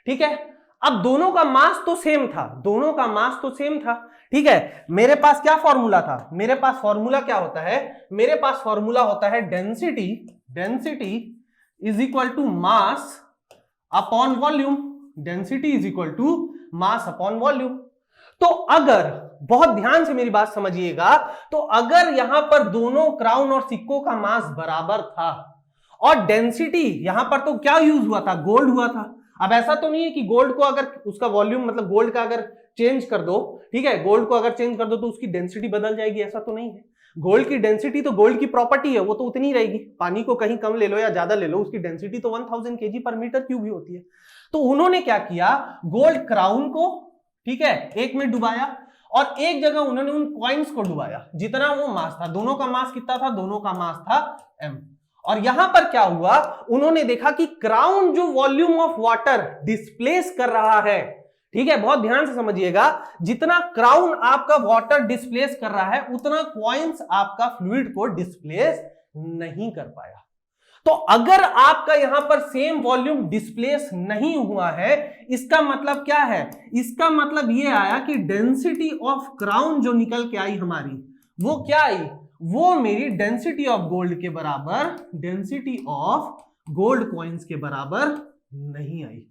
ठीक है। अब दोनों का मास तो सेम था, दोनों का मास तो सेम था, ठीक है। मेरे पास क्या फॉर्मूला था, मेरे पास फॉर्मूला क्या होता है, मेरे पास फॉर्मूला होता है density is equal to mass upon volume, density is equal to mass upon volume. तो अगर, बहुत ध्यान से मेरी बात समझिएगा, तो अगर यहां पर दोनों क्राउन और सिक्कों का मास बराबर था और डेंसिटी यहां पर तो क्या यूज हुआ था, गोल्ड हुआ था। अब ऐसा तो नहीं है कि गोल्ड को अगर उसका वॉल्यूम, मतलब गोल्ड का अगर चेंज कर दो, ठीक है, गोल्ड को अगर चेंज कर दो तो उसकी डेंसिटी बदल जाएगी, ऐसा तो नहीं है। गोल्ड की डेंसिटी तो गोल्ड की प्रॉपर्टी है, वो तो उतनी रहेगी। पानी को कहीं कम ले लो या ज्यादा ले लो, उसकी डेंसिटी तो 1000 kg पर मीटर क्यूब ही होती है। तो उन्होंने क्या किया, गोल्ड क्राउन को, ठीक है, एक में डुबाया और एक जगह उन्होंने उन कॉइन्स को डुबाया, जितना वो मास था। दोनों का मास कितना था, दोनों का मास था m। और यहां पर क्या हुआ, उन्होंने देखा कि क्राउन जो वॉल्यूम ऑफ वाटर डिस्प्लेस कर रहा है, ठीक है, बहुत ध्यान से समझिएगा, जितना क्राउन आपका वाटर डिस्प्लेस कर रहा है उतना कॉइन्स आपका फ्लूइड को डिस्प्लेस नहीं कर पाया। तो अगर आपका यहां पर सेम वॉल्यूम डिस्प्लेस नहीं हुआ है, इसका मतलब क्या है, इसका मतलब यह आया कि डेंसिटी ऑफ क्राउन जो निकल के आई हमारी, वो क्या आई, वो मेरी डेंसिटी ऑफ गोल्ड के बराबर, डेंसिटी ऑफ गोल्ड कॉइन्स के बराबर नहीं आई,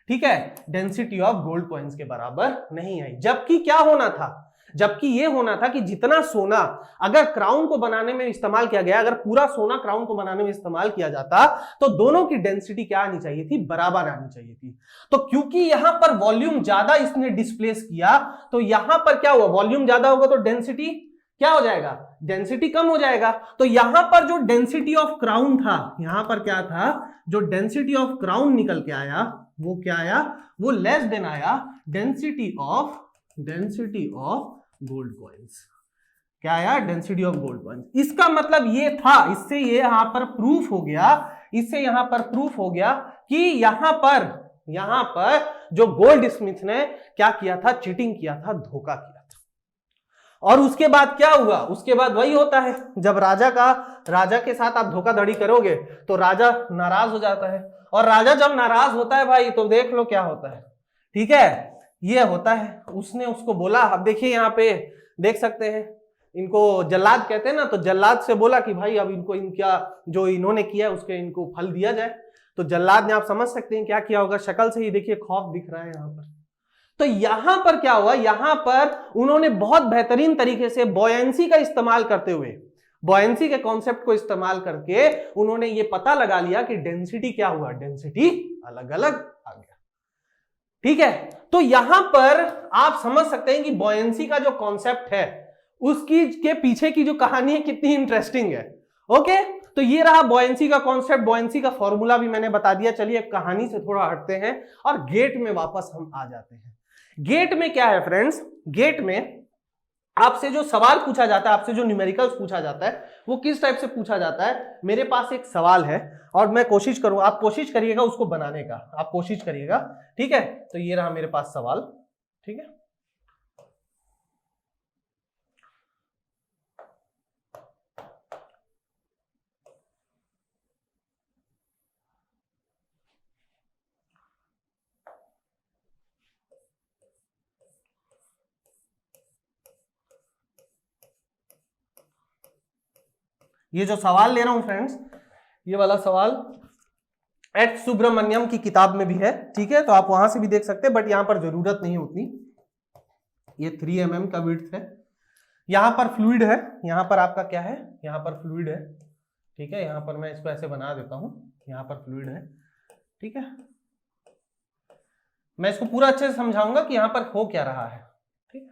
ठीक है, डेंसिटी ऑफ गोल्ड कॉइन्स के बराबर नहीं आई। जबकि क्या होना था, जबकि ये होना था कि जितना सोना अगर क्राउन को बनाने में इस्तेमाल किया गया, अगर पूरा सोना क्राउन को बनाने में इस्तेमाल किया जाता तो दोनों की डेंसिटी क्या आनी चाहिए थी, बराबर आनी चाहिए थी। तो क्योंकि यहां पर वॉल्यूम ज्यादा इसने डिस्प्लेस किया, तो यहां पर क्या हुआ, वॉल्यूम ज्यादा होगा तो डेंसिटी क्या हो जाएगा, डेंसिटी कम हो जाएगा। तो यहां पर जो डेंसिटी ऑफ क्राउन था, यहां पर क्या था, जो डेंसिटी ऑफ क्राउन निकल के आया वो क्या आया, वो लेस देन आया डेंसिटी ऑफ गोल्ड कॉइन्स। क्या आया, डेंसिटी ऑफ गोल्ड कॉइन्स। इसका मतलब ये था, इससे ये यहां पर प्रूफ हो गया, इससे यहां पर प्रूफ हो गया कि यहां पर जो गोल्ड स्मिथ ने क्या किया था, चीटिंग किया था, धोखा किया था। और उसके बाद क्या हुआ, उसके बाद वही होता है, जब राजा के साथ आप धोखाधड़ी करोगे तो राजा नाराज हो जाता है, और राजा जब नाराज होता है भाई तो देख लो क्या होता है, ठीक है, ये होता है। उसने उसको बोला, अब देखिए यहां पे देख सकते हैं, इनको जल्लाद कहते हैं ना, तो जल्लाद से बोला कि भाई अब इनको इनका जो इन्होंने किया है उसके इनको फल दिया जाए। तो जल्लाद ने, आप समझ सकते हैं क्या किया होगा, शक्ल से ही देखिए खौफ दिख रहा है यहां पर। तो यहां पर क्या हुआ, यहां पर उन्होंने बहुत बेहतरीन तरीके से बॉयंसी का इस्तेमाल करते हुए, बॉयंसी के कॉन्सेप्ट को इस्तेमाल करके उन्होंने ये पता लगा लिया कि डेंसिटी क्या हुआ, डेंसिटी अलग अलग आ गया, ठीक है। तो यहां पर आप समझ सकते हैं कि बॉयंसी का जो कॉन्सेप्ट है उसकी के पीछे की जो कहानी है कितनी इंटरेस्टिंग है। ओके, तो ये रहा बॉयंसी का कॉन्सेप्ट, बॉयंसी का फॉर्मूला भी मैंने बता दिया। चलिए कहानी से थोड़ा हटते हैं और गेट में वापस हम आ जाते हैं। गेट में क्या है फ्रेंड्स, गेट में आपसे जो सवाल पूछा जाता है, आपसे जो न्यूमेरिकल्स पूछा जाता है, वो किस टाइप से पूछा जाता है। मेरे पास एक सवाल है और मैं कोशिश करूं, आप कोशिश करिएगा उसको बनाने का, आप कोशिश करिएगा, ठीक है। तो ये रहा मेरे पास सवाल, ठीक है। ये जो सवाल ले रहा हूं फ्रेंड्स, ये वाला सवाल एच सुब्रमण्यम की किताब में भी है, ठीक है, तो आप वहां से भी देख सकते हैं, बट यहां पर जरूरत नहीं उतनी। ये 3 mm का विड्थ है, यहां पर फ्लूइड है, यहां पर आपका क्या है, यहां पर फ्लूइड है, ठीक है। यहां पर मैं इसको ऐसे बना देता हूं, यहां पर फ्लूइड है, ठीक है। मैं इसको पूरा अच्छे से समझाऊंगा कि यहां पर हो क्या रहा है, ठीक है।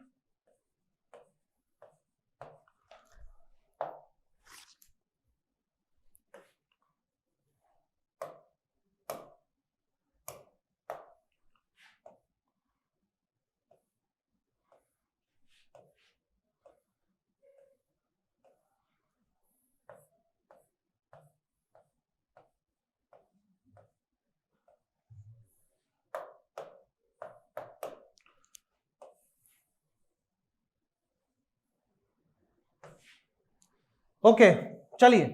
ओके, चलिए।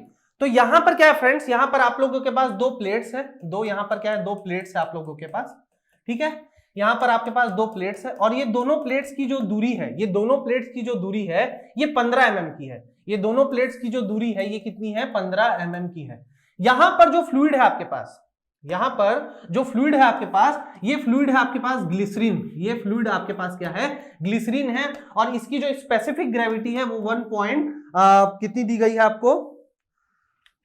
तो यहां पर क्या है फ्रेंड्स, यहां पर आप लोगों के पास दो प्लेट्स हैं, दो यहां पर क्या है, दो प्लेट्स है आप लोगों के पास, ठीक है। यहां पर आपके पास दो प्लेट्स है और ये दोनों प्लेट्स की जो दूरी है, ये दोनों प्लेट्स की जो दूरी है ये 15 mm की है। ये दोनों प्लेट्स की जो दूरी है ये कितनी है, 15 mm की है। यहां पर जो फ्लूइड है आपके पास, यहां पर जो फ्लूइड है आपके पास, ये फ्लूइड है आपके पास ग्लिसरीन, ये फ्लूइड आपके पास क्या है, ग्लिसरीन है। और इसकी जो स्पेसिफिक ग्रेविटी है वो कितनी दी गई है आपको,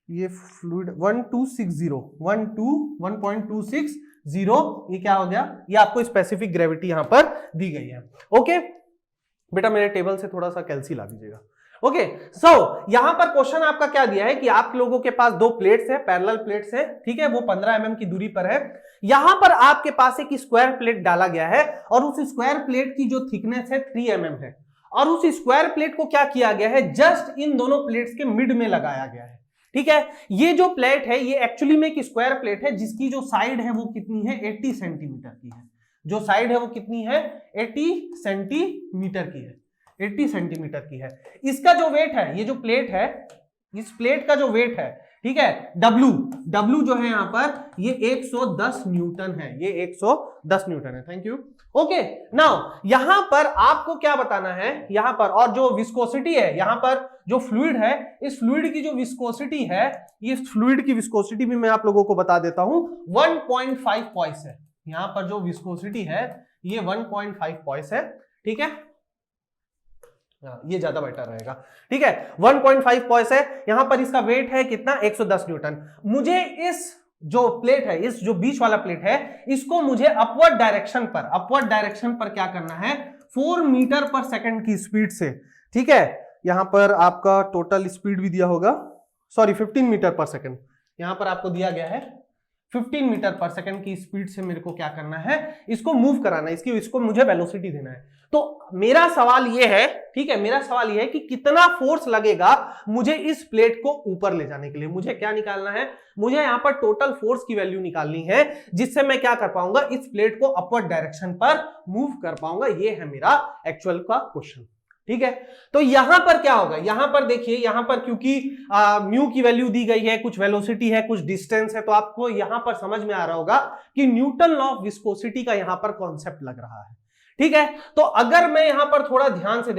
ये फ्लूइड 1.260, ये क्या हो गया, ये आपको स्पेसिफिक ग्रेविटी यहां पर दी गई है। ओके बेटा, मेरे टेबल से थोड़ा सा कैल्सी ला दीजिएगा। ओके, सो यहां पर क्वेश्चन आपका क्या दिया है कि आप लोगों के पास दो प्लेट्स है, पैरेलल प्लेट्स है, ठीक है, वो 15 mm की दूरी पर है। यहां पर आपके पास एक स्क्वायर प्लेट डाला गया है और उस स्क्वायर प्लेट की जो थिकनेस है 3 mm है, और उस स्क्वायर प्लेट को क्या किया गया है, जस्ट इन दोनों प्लेट्स के मिड में लगाया गया है, ठीक है। ये जो प्लेट है ये एक्चुअली में एक स्क्वायर प्लेट है जिसकी जो साइड है वो कितनी है, 80 सेंटीमीटर की है। जो साइड है वो कितनी है, 80 सेंटीमीटर की है, 80 सेंटीमीटर की है। इसका जो वेट है, ये जो प्लेट है, इस प्लेट का जो वेट है, ठीक है, W जो है यहां पर ये 110 न्यूटन है, ये 110 न्यूटन है। Thank you. ओके, नाउ यहां पर आपको क्या बताना है, यहां पर, और जो विस्कोसिटी है, यहां पर जो फ्लूइड है, इस फ्लूइड की जो विस्कोसिटी है, ये फ्लूइड की विस्कोसिटी भी मैं आप लोगों को बता देता हूं, 1.5 पॉइस है। यहां पर जो विस्कोसिटी है ये 1.5 पॉइस है, ठीक है। ये ज्यादा बेटर रहेगा, ठीक है। 1.5 पॉइस है, यहां पर इसका वेट है कितना, 110 न्यूटन। मुझे इस जो प्लेट है, इस जो बीच वाला प्लेट है, इसको मुझे अपवर्ड डायरेक्शन पर क्या करना है, 4 मीटर पर सेकंड की स्पीड से, ठीक है। यहां पर आपका टोटल स्पीड भी दिया होगा, सॉरी 15 मीटर पर सेकंड, यहां पर आपको दिया गया है 15 मीटर पर सेकंड की स्पीड से मेरे को क्या करना है, इसको मूव कराना है, इसको मुझे वेलोसिटी देना है। तो मेरा सवाल ये है, ठीक है, मेरा सवाल ये है कि कितना फोर्स लगेगा मुझे इस प्लेट को ऊपर ले जाने के लिए। मुझे क्या निकालना है, मुझे यहां पर टोटल फोर्स की वैल्यू निकालनी है, जिससे मैं क्या कर पाऊंगा, इस प्लेट को अपवर्ड डायरेक्शन पर मूव कर पाऊंगा। ये है मेरा एक्चुअल का क्वेश्चन, ठीक है। तो यहां पर क्या होगा, यहां पर देखिए, यहां पर क्योंकि म्यू की वैल्यू दी गई है, कुछ वेलोसिटी है, कुछ डिस्टेंस है, तो आपको यहां पर समझ में आ रहा होगा कि न्यूटन लॉ ऑफ विस्कोसिटी का यहां पर कॉन्सेप्ट लग रहा है, ठीक है। तो अगर मैं यहां पर थोड़ा ध्यान से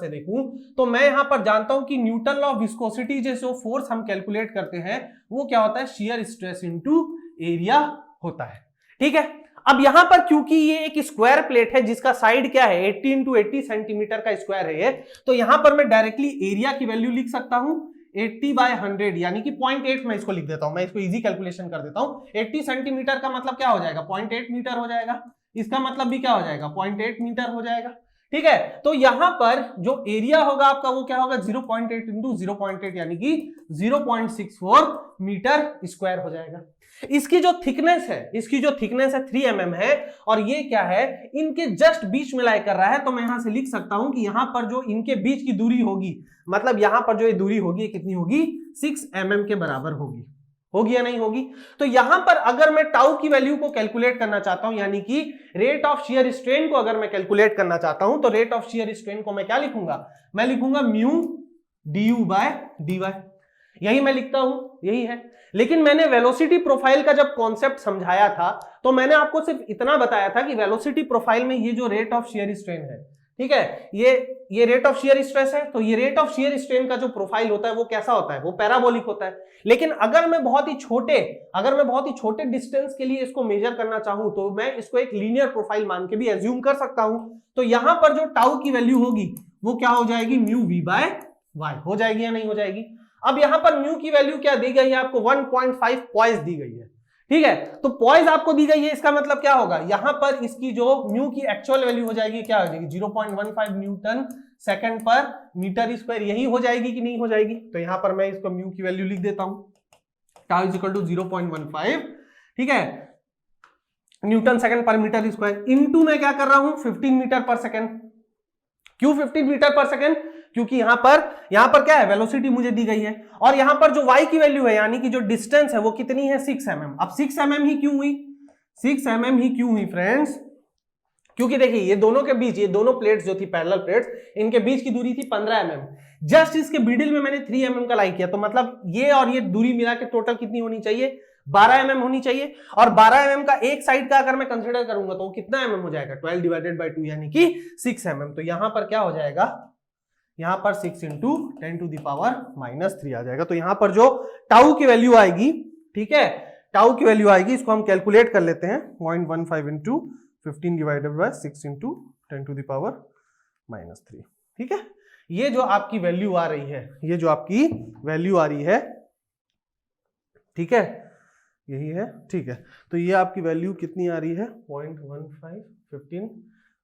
देखूं, तो मैं यहां पर जानता हूं कि न्यूटन लॉ ऑफ विस्कोसिटी जैसे फोर्स हम कैलकुलेट करते हैं वो क्या होता है, शियर स्ट्रेस इनटू एरिया होता है, ठीक है। अब यहां पर क्योंकि ये एक स्क्वायर प्लेट है जिसका साइड क्या है, 80 इंटू 80 सेंटीमीटर का स्क्वायर है ये, तो यहां पर मैं डायरेक्टली एरिया की वैल्यू लिख सकता हूं 80/100, यानी कि 0.8 मैं इसको लिख देता हूं, मैं इसको इजी कैलकुलेशन कर देता हूं। 80 सेंटीमीटर का मतलब क्या हो जाएगा, 0.8 मीटर हो जाएगा। इसका मतलब भी क्या हो जाएगा, 0.8 मीटर हो जाएगा, ठीक है, तो यहां पर जो एरिया होगा आपका वो क्या होगा 0.8 इंटू 0.8 यानी कि 0.64 मीटर स्क्वायर हो जाएगा। इसकी जो थिकनेस है 3 mm है और ये क्या है इनके जस्ट बीच में लाई कर रहा है, तो मैं यहां से लिख सकता हूं कि यहां पर जो इनके बीच की दूरी होगी, मतलब यहां पर जो ये दूरी होगी कितनी होगी 6 mm के बराबर होगी या नहीं होगी। तो यहां पर अगर मैं टाउ की वैल्यू को कैलकुलेट करना चाहता हूं, यानी कि रेट ऑफ शियर स्ट्रेन को अगर मैं कैलकुलेट करना चाहता हूं, तो रेट ऑफ शियर स्ट्रेन को मैं क्या लिखूंगा, मैं लिखूंगा म्यू du बाय dy, यही मैं लिखता हूं, यही है। लेकिन मैंने वेलोसिटी प्रोफाइल का जब कॉन्सेप्ट समझाया था तो मैंने आपको सिर्फ इतना बताया था कि वेलोसिटी प्रोफाइल में ये जो रेट ऑफ शियर स्ट्रेन है, ठीक है, ये रेट ऑफ शियर स्ट्रेस है, तो ये रेट ऑफ शियर स्ट्रेन का जो प्रोफाइल होता है वो कैसा होता है, वो पैराबोलिक होता है। लेकिन अगर मैं बहुत ही छोटे डिस्टेंस के लिए इसको मेजर करना चाहूं तो मैं इसको एक लीनियर प्रोफाइल मान के भी एज्यूम कर सकता हूं। तो यहां पर जो टाउ की वैल्यू होगी वो क्या हो जाएगी म्यू v बाय y हो जाएगी या नहीं हो जाएगी। अब यहां पर म्यू की वैल्यू क्या दी गई है आपको 1.5 पॉइज दी गई है, ठीक है, तो पॉइज आपको दी गई है, इसका मतलब क्या होगा यहां पर इसकी जो म्यू की एक्चुअल वैल्यू हो जाएगी क्या हो जाएगी 0.15 न्यूटन सेकंड पर मीटर स्क्वायर, यही हो जाएगी कि नहीं हो जाएगी। तो यहां पर मैं इसको म्यू की वैल्यू लिख देता हूं, टाउ इज इक्वल टू 0.15, ठीक है, न्यूटन सेकंड पर मीटर स्क्वायर इनटू मैं क्या कर रहा हूं 15 मीटर पर सेकंड। क्यों 15 मीटर पर सेकंड, क्योंकि यहां पर क्या है वेलोसिटी मुझे दी गई है और यहां पर जो y की वैल्यू है यानी कि जो डिस्टेंस है वो कितनी है 6 mm। अब 6 mm ही क्यों हुई फ्रेंड्स, क्योंकि देखिए ये दोनों के बीच, ये दोनों प्लेट्स जो थी पैरेलल प्लेट्स, इनके बीच की दूरी थी 15 mm, जस्ट इसके मिडिल में मैंने 3 mm का लाई किया, तो मतलब ये और ये दूरी मिला के टोटल कितनी होनी चाहिए 12 mm होनी चाहिए। और 12 mm का एक साइड का अगर मैं कंसिडर करूंगा तो कितना mm हो जाएगा 12 डिवाइडेड बाय 2 यानी कि 6 mm। तो यहां पर क्या हो जाएगा, यहां पर 6 इंटू 10 टू द पावर -3 आ जाएगा। तो यहां पर जो टाउ की वैल्यू आएगी, ठीक है, टाउ की वैल्यू आएगी, इसको हम कैलकुलेट कर लेते हैं 0.15 into 15 divided by 6 into 10 to the power -3, ठीक है। ये जो आपकी वैल्यू आ रही है, ठीक है, यही है, ठीक है। तो ये आपकी वैल्यू कितनी आ रही है 0.15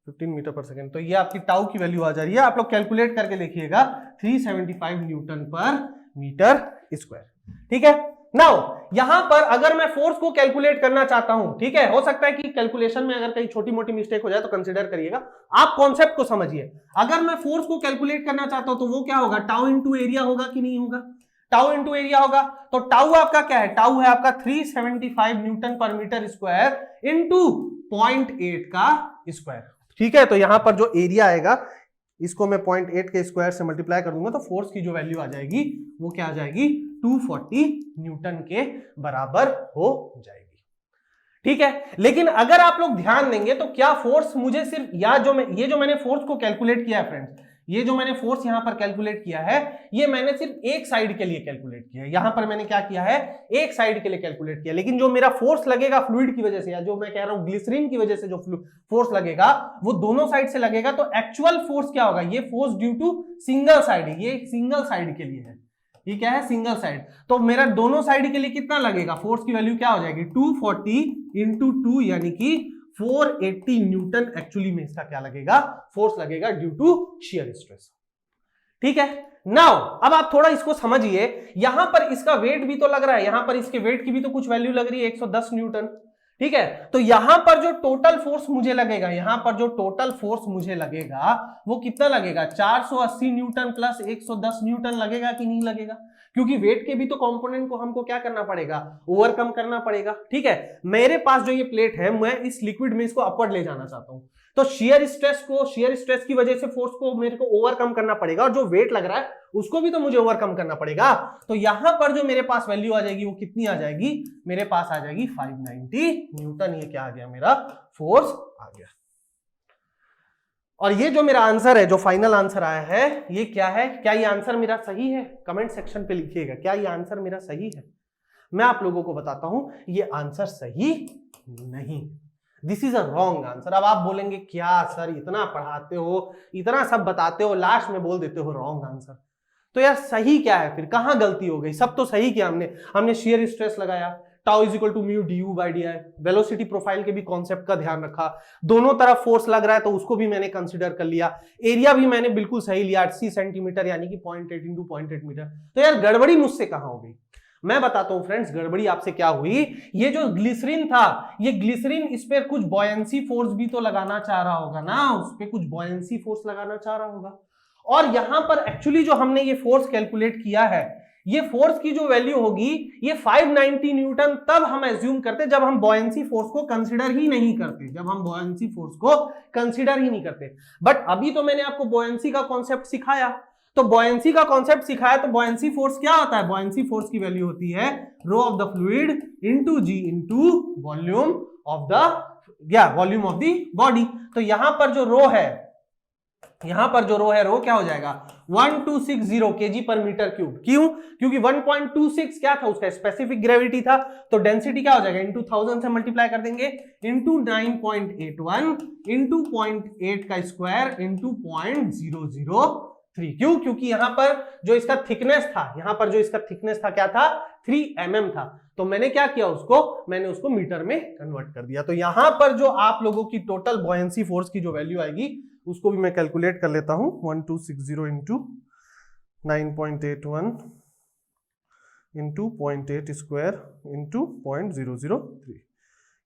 15 मीटर पर सेकेंड, तो ये आपकी टाउ की वैल्यू आ जा रही है। आप लोग कैलकुलेट करके देखिएगा 375 न्यूटन पर मीटर स्क्वायर, ठीक है। नाउ यहां पर अगर मैं फोर्स को कैलकुलेट करना चाहता हूं, ठीक है, हो सकता है कि कैलकुलेशन में अगर कहीं छोटी मोटी मिस्टेक हो जाए तो कंसीडर करिएगा, आप कॉन्सेप्ट को समझिए। अगर मैं फोर्स को कैलकुलेट करना चाहता हूं तो वो क्या होगा, टाउ इंटू एरिया होगा कि नहीं होगा, टाउ इंटू एरिया होगा। तो टाउ आपका क्या है, टाउ है आपका 375 न्यूटन पर मीटर स्क्वायर इंटू 0.8 का स्क्वायर, ठीक है। तो यहां पर जो एरिया आएगा इसको मैं 0.8 के स्क्वायर से मल्टीप्लाई कर दूंगा तो फोर्स की जो वैल्यू आ जाएगी वो क्या आ जाएगी 240 न्यूटन के बराबर हो जाएगी, ठीक है। लेकिन अगर आप लोग ध्यान देंगे तो क्या फोर्स मुझे सिर्फ ये जो मैंने फोर्स को कैलकुलेट किया है फ्रेंड्स, ये जो मैंने फोर्स यहां पर कैलकुलेट किया है ये मैंने सिर्फ एक साइड के लिए कैलकुलेट किया है, यहां पर मैंने क्या किया है एक साइड के लिए कैलकुलेट किया। लेकिन जो मेरा फोर्स लगेगा फ्लूइड की वजह से, या जो मैं कह रहा हूं ग्लिसरीन की वजह से जो फोर्स लगेगा वो दोनों साइड से लगेगा। तो एक्चुअल फोर्स क्या होगा, ये force due to single side, ये सिंगल साइड के लिए है, ये क्या है सिंगल साइड। तो मेरा दोनों साइड के लिए कितना लगेगा, फोर्स की वैल्यू क्या हो जाएगी 240 इंटू 2 यानी कि 480 न्यूटन एक्चुअली में इसका क्या लगेगा फोर्स लगेगा ड्यू टू शियर स्ट्रेस, ठीक है। नाउ अब आप थोड़ा इसको समझिए, यहां पर इसका वेट भी तो लग रहा है, यहां पर इसके वेट की भी तो कुछ वैल्यू लग रही है 110 न्यूटन, ठीक है। तो यहां पर जो टोटल फोर्स मुझे लगेगा, वो कितना लगेगा 480 न्यूटन प्लस 110 न्यूटन लगेगा कि नहीं लगेगा, क्योंकि वेट के भी तो कंपोनेंट को हमको क्या करना पड़ेगा ओवरकम करना पड़ेगा, ठीक है। मेरे पास जो ये प्लेट है मैं इस लिक्विड में इसको अपवर्ड ले जाना चाहता हूं, तो शियर स्ट्रेस की वजह से फोर्स को मेरे को ओवरकम करना पड़ेगा और जो वेट लग रहा है उसको भी तो मुझे ओवरकम करना पड़ेगा। तो यहां पर जो मेरे पास वैल्यू आ जाएगी वो कितनी आ जाएगी, मेरे पास आ जाएगी 590 न्यूटन। ये क्या आ गया मेरा फोर्स आ गया। और ये जो मेरा आंसर है, जो फाइनल आंसर आया है, ये क्या है, क्या ये आंसर मेरा सही है, कमेंट सेक्शन पे लिखिएगा क्या ये आंसर मेरा सही है। मैं आप लोगों को बताता हूं ये आंसर सही नहीं, this is a wrong answer. अब आप बोलेंगे क्या सर इतना पढ़ाते हो, इतना सब बताते हो, लास्ट में बोल देते हो रॉन्ग आंसर। तो यार सही क्या है फिर, कहां गलती हो गई, सब तो सही किया हमने शियर स्ट्रेस लगाया, tau is equal to mu du by d y. Velocity profile के भी कॉन्सेप्ट का ध्यान रखा, दोनों तरफ फोर्स लग रहा है तो उसको भी मैंने कंसिडर कर लिया, एरिया भी मैंने बिल्कुल सही लिया 80 सेंटीमीटर यानी कि 0.8 इंटू 0.8 मीटर। तो यार गड़बड़ी मुझसे कहां हो गई, मैं बताता हूं फ्रेंड्स गड़बड़ी आपसे क्या हुई। ये जो ग्लिसरीन था, ये ग्लिसरीन इस पे कुछ बॉयंसी फोर्स भी तो लगाना चाह रहा होगा ना, उस पे कुछ बॉयंसी फोर्स लगाना चाह रहा होगा। और यहां पर एक्चुअली जो हमने ये फोर्स कैलकुलेट किया है, ये फोर्स की जो वैल्यू होगी ये 590 न्यूटन तब हम एज्यूम करते जब हम बॉयंसी फोर्स को कंसीडर ही नहीं करते, जब हम बॉयंसी फोर्स को कंसीडर ही नहीं करते। बट अभी तो मैंने आपको बॉयंसी का कॉन्सेप्ट सिखाया, तो बॉयंसी का कॉन्सेप्ट सिखाया तो बॉयंसी फोर्स क्या होता है, बॉयंसी फोर्स की वैल्यू होती है rho of the fluid into g into volume of the body. तो यहां पर जो रो है, रो क्या हो जाएगा 1260 kg पर मीटर क्यूब। क्यों? क्योंकि 1.26 क्या था, उसका स्पेसिफिक ग्रेविटी था, तो डेंसिटी क्या हो जाएगा इंटू 1000 से मल्टीप्लाई कर देंगे इंटू 9.81 इंटू 0.8 का स्क्वायर इंटू 0.003। क्यों? क्योंकि यहां पर जो इसका थिकनेस था, क्या था 3 mm था, तो मैंने क्या किया मैंने उसको मीटर में कन्वर्ट कर दिया। तो यहां पर जो आप लोगों की टोटल बॉयंसी फोर्स की जो वैल्यू आएगी उसको भी मैं कैलकुलेट कर लेता हूं, 1260 इंटू 9.81 इंटू 0.8 स्क्वायर इंटू 0.003,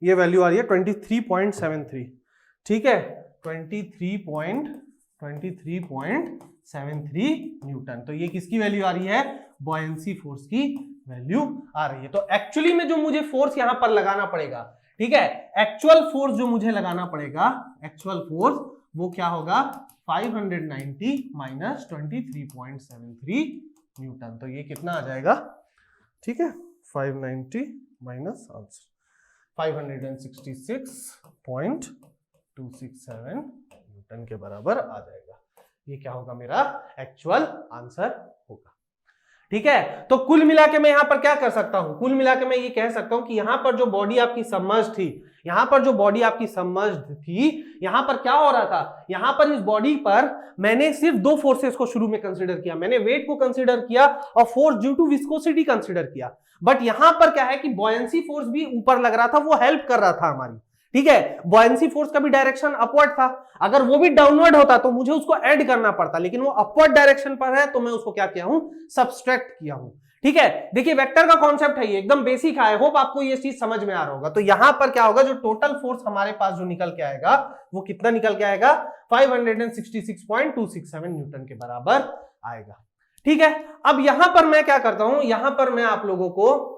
ये वैल्यू आ रही है 23.73। ठीक है, 23.73 न्यूटन। तो ये किसकी वैल्यू आ रही है, बॉयंसी फोर्स की वैल्यू आ रही है। तो एक्चुअली में जो मुझे फोर्स यहां पर लगाना पड़ेगा, ठीक है, एक्चुअल फोर्स जो मुझे लगाना पड़ेगा, एक्चुअल फोर्स वो क्या होगा 590 माइनस 23.73 न्यूटन। तो ये कितना आ जाएगा, ठीक है, 590 माइनस आंसर 566.267 न्यूटन के बराबर आ जाएगा। ये क्या होगा, मेरा एक्चुअल आंसर होगा। ठीक है, तो कुल मिला के मैं यहां पर क्या कर सकता हूं, कुल मिला के मैं ये कह सकता हूं कि यहां पर जो बॉडी आपकी सबमर्ज्ड थी, यहां पर क्या हो रहा था, यहां पर इस बॉडी पर मैंने सिर्फ दो फोर्सेस को शुरू में कंसीडर किया, मैंने वेट को कंसीडर किया और force due to viscosity consider किया। बट यहां पर क्या है कि बॉयंसी फोर्स भी ऊपर लग रहा था, वो हेल्प कर रहा था हमारी। ठीक है, बॉयंसी फोर्स का भी डायरेक्शन अपवर्ड था, अगर वो भी डाउनवर्ड होता तो मुझे उसको ऐड करना पड़ता, लेकिन वो अपवर्ड डायरेक्शन पर है तो मैं उसको क्या किया हूं, सब्सट्रैक्ट किया हूं। ठीक है, देखिए वेक्टर का कॉन्सेप्ट है, ये एकदम बेसिक है, आई होप आपको ये चीज समझ में आ रहा होगा। तो यहां पर क्या होगा, जो टोटल फोर्स हमारे पास जो निकल के आएगा वो कितना निकल के आएगा, 566.267 न्यूटन के बराबर आएगा। ठीक है, अब यहां पर मैं क्या करता हूं, यहां पर मैं आप लोगों को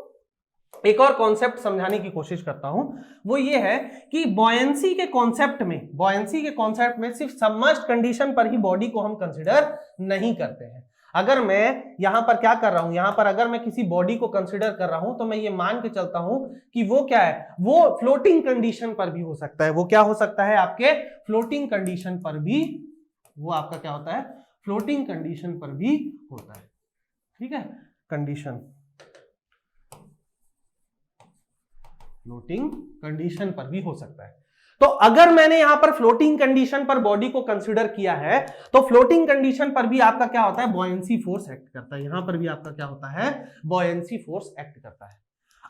एक और कॉन्सेप्ट समझाने की कोशिश करता हूं, वो ये है कि बॉयंसी के कॉन्सेप्ट में सिर्फ सबमर्ज्ड कंडीशन पर ही बॉडी को हम कंसीडर नहीं करते हैं। अगर मैं यहां पर क्या कर रहा हूं, यहां पर अगर मैं किसी बॉडी को कंसीडर कर रहा हूं तो मैं ये मान के चलता हूं कि वो क्या है, वो फ्लोटिंग कंडीशन पर भी हो सकता है। वो क्या हो सकता है, आपके फ्लोटिंग कंडीशन पर भी, वो आपका क्या होता है, फ्लोटिंग कंडीशन पर भी होता है। ठीक है, कंडीशन, फ्लोटिंग कंडीशन पर भी हो सकता है। तो अगर मैंने यहां पर फ्लोटिंग कंडीशन पर बॉडी को कंसीडर किया है तो फ्लोटिंग कंडीशन पर भी आपका क्या होता है, बॉयंसी फोर्स एक्ट करता है। यहां पर भी आपका क्या होता है, बॉयंसी फोर्स एक्ट करता है।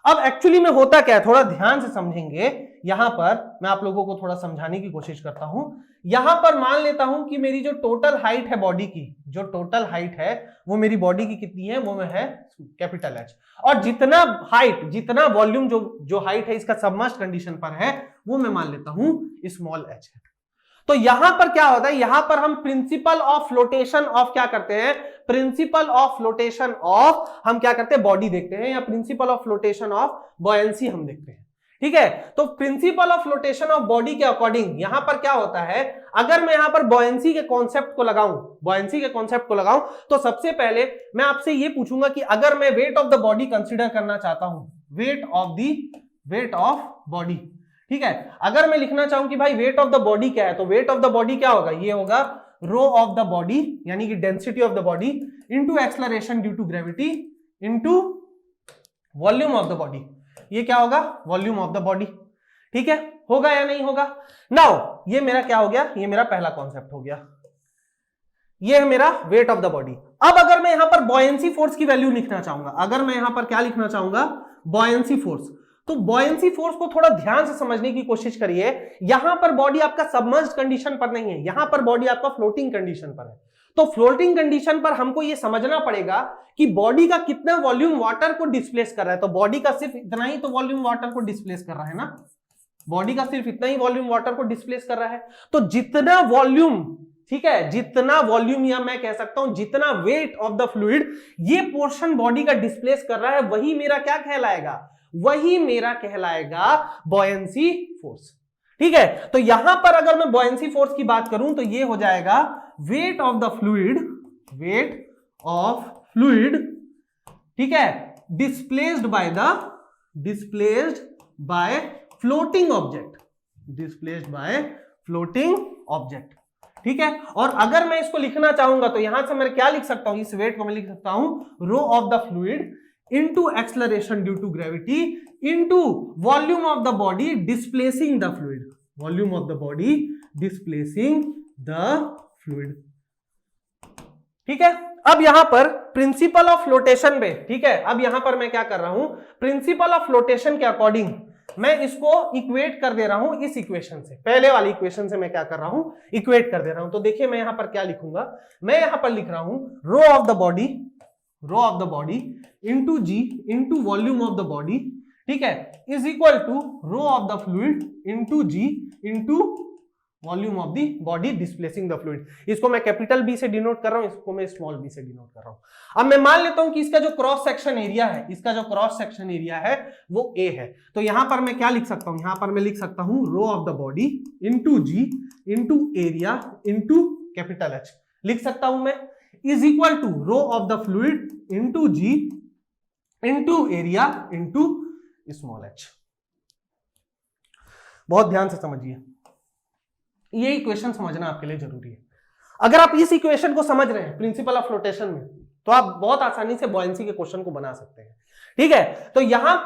अब एक्चुअली में होता क्या है, थोड़ा ध्यान से समझेंगे। यहां पर मैं आप लोगों को थोड़ा समझाने की कोशिश करता हूं। यहां पर मान लेता हूं कि मेरी जो टोटल हाइट है बॉडी की, जो टोटल हाइट है वो मेरी बॉडी की कितनी है, वो है कैपिटल H, और जितना वॉल्यूम जो हाइट है इसका सबमर्ज्ड कंडीशन पर है वो मैं मान लेता हूं स्मॉल h है। तो यहां पर क्या होता है, यहां पर हम प्रिंसिपल ऑफ फ्लोटेशन ऑफ क्या करते हैं, प्रिंसिपल ऑफ फ्लोटेशन ऑफ हम क्या करते हैं, बॉडी देखते हैं, या principle of flotation of buoyancy हम देखते हैं। ठीक है, तो principle of flotation of body के अकॉर्डिंग यहां पर क्या होता है, अगर मैं यहां पर बॉयंसी के कॉन्सेप्ट को लगाऊं, तो सबसे पहले मैं आपसे यह पूछूंगा कि अगर मैं weight of the body consider करना चाहता हूं, वेट ऑफ बॉडी, ठीक है, अगर मैं लिखना चाहूं कि भाई वेट ऑफ द बॉडी क्या है, तो वेट ऑफ द बॉडी क्या होगा, ये होगा रो ऑफ द बॉडी यानी कि density of the body into acceleration due to gravity into volume of the body. ये क्या होगा, वॉल्यूम ऑफ द बॉडी। ठीक है, होगा या नहीं होगा। नाउ ये मेरा क्या हो गया, ये मेरा पहला कॉन्सेप्ट हो गया, ये है मेरा वेट ऑफ द बॉडी। अब अगर मैं यहां पर बॉयंसी फोर्स की वैल्यू लिखना चाहूंगा, अगर मैं यहां पर क्या लिखना चाहूंगा, बॉयंसी फोर्स। तो बॉयंसी फोर्स को थोड़ा ध्यान से समझने की कोशिश करिए। यहां पर बॉडी आपका सबमर्ज्ड कंडीशन पर नहीं है, यहां पर बॉडी आपका फ्लोटिंग कंडीशन पर है। तो फ्लोटिंग कंडीशन पर हमको यह समझना पड़ेगा कि बॉडी का कितना वॉल्यूम वाटर को डिस्प्लेस कर रहा है। तो बॉडी का सिर्फ इतना ही तो वॉल्यूम वाटर को डिस्प्लेस कर रहा है ना, बॉडी का सिर्फ इतना ही वॉल्यूम वाटर को डिस्प्लेस कर रहा है। तो जितना वॉल्यूम, ठीक है, जितना वॉल्यूम या मैं कह सकता हूं जितना वेट ऑफ द फ्लूइड ये पोर्शन बॉडी का डिस्प्लेस कर रहा है, वही मेरा क्या कहलाएगा, वही मेरा कहलाएगा बॉयंसी फोर्स। ठीक है, तो यहां पर अगर मैं बॉयंसी फोर्स की बात करूं तो ये हो जाएगा weight of the fluid, wait of fluid, ठीक है, displaced by floating object, displaced by floating object. ठीक है, और अगर मैं इसको लिखना चाहूंगा तो यहां से मैं क्या लिख सकता हूं, इस वेट को मैं लिख सकता हूं rho of the fluid into acceleration due to gravity into volume of the body displacing the fluid, volume of the body displacing the fluid. ठीक है, अब यहां पर प्रिंसिपल ऑफ फ्लोटेशन पे, ठीक है, अब यहां पर मैं क्या कर रहा हूं, प्रिंसिपल ऑफ फ्लोटेशन के अकॉर्डिंग मैं इसको इक्वेट कर दे रहा हूं इस इक्वेशन से, पहले वाली इक्वेशन से मैं क्या कर रहा हूं, इक्वेट कर दे रहा हूं। तो देखिए मैं यहां पर क्या लिखूंगा, मैं यहां पर लिख रहा हूं rho of the body into ji into volume of the body, ठीक है, is equal to rho of the fluid into ji into volume of the body displacing the fluid. इसको मैं कैपिटल बी से डिनोट कर रहा हूं, इसको मैं स्मॉल बी से डिनोट कर रहा हूं। अब मैं मान लेता हूं कि इसका जो क्रॉस सेक्शन एरिया है, इसका जो क्रॉस सेक्शन एरिया है वो ए है। तो यहां पर मैं क्या लिख सकता हूं, यहां पर मैं लिख सकता हूं rho of the body into ji into area into capital H लिख सकता हूं मैं, is equal to rho of the fluid into ji into area into small h. बहुत ध्यान से समझिए, ये इक्वेशन समझना आपके लिए जरूरी है। अगर आप इस इक्वेशन को समझ रहे हैं प्रिंसिपल ऑफ फ्लोटेशन में, तो आप बहुत आसानी से बॉयंसी के क्वेश्चन को बना सकते हैं। ठीक है, तो यहां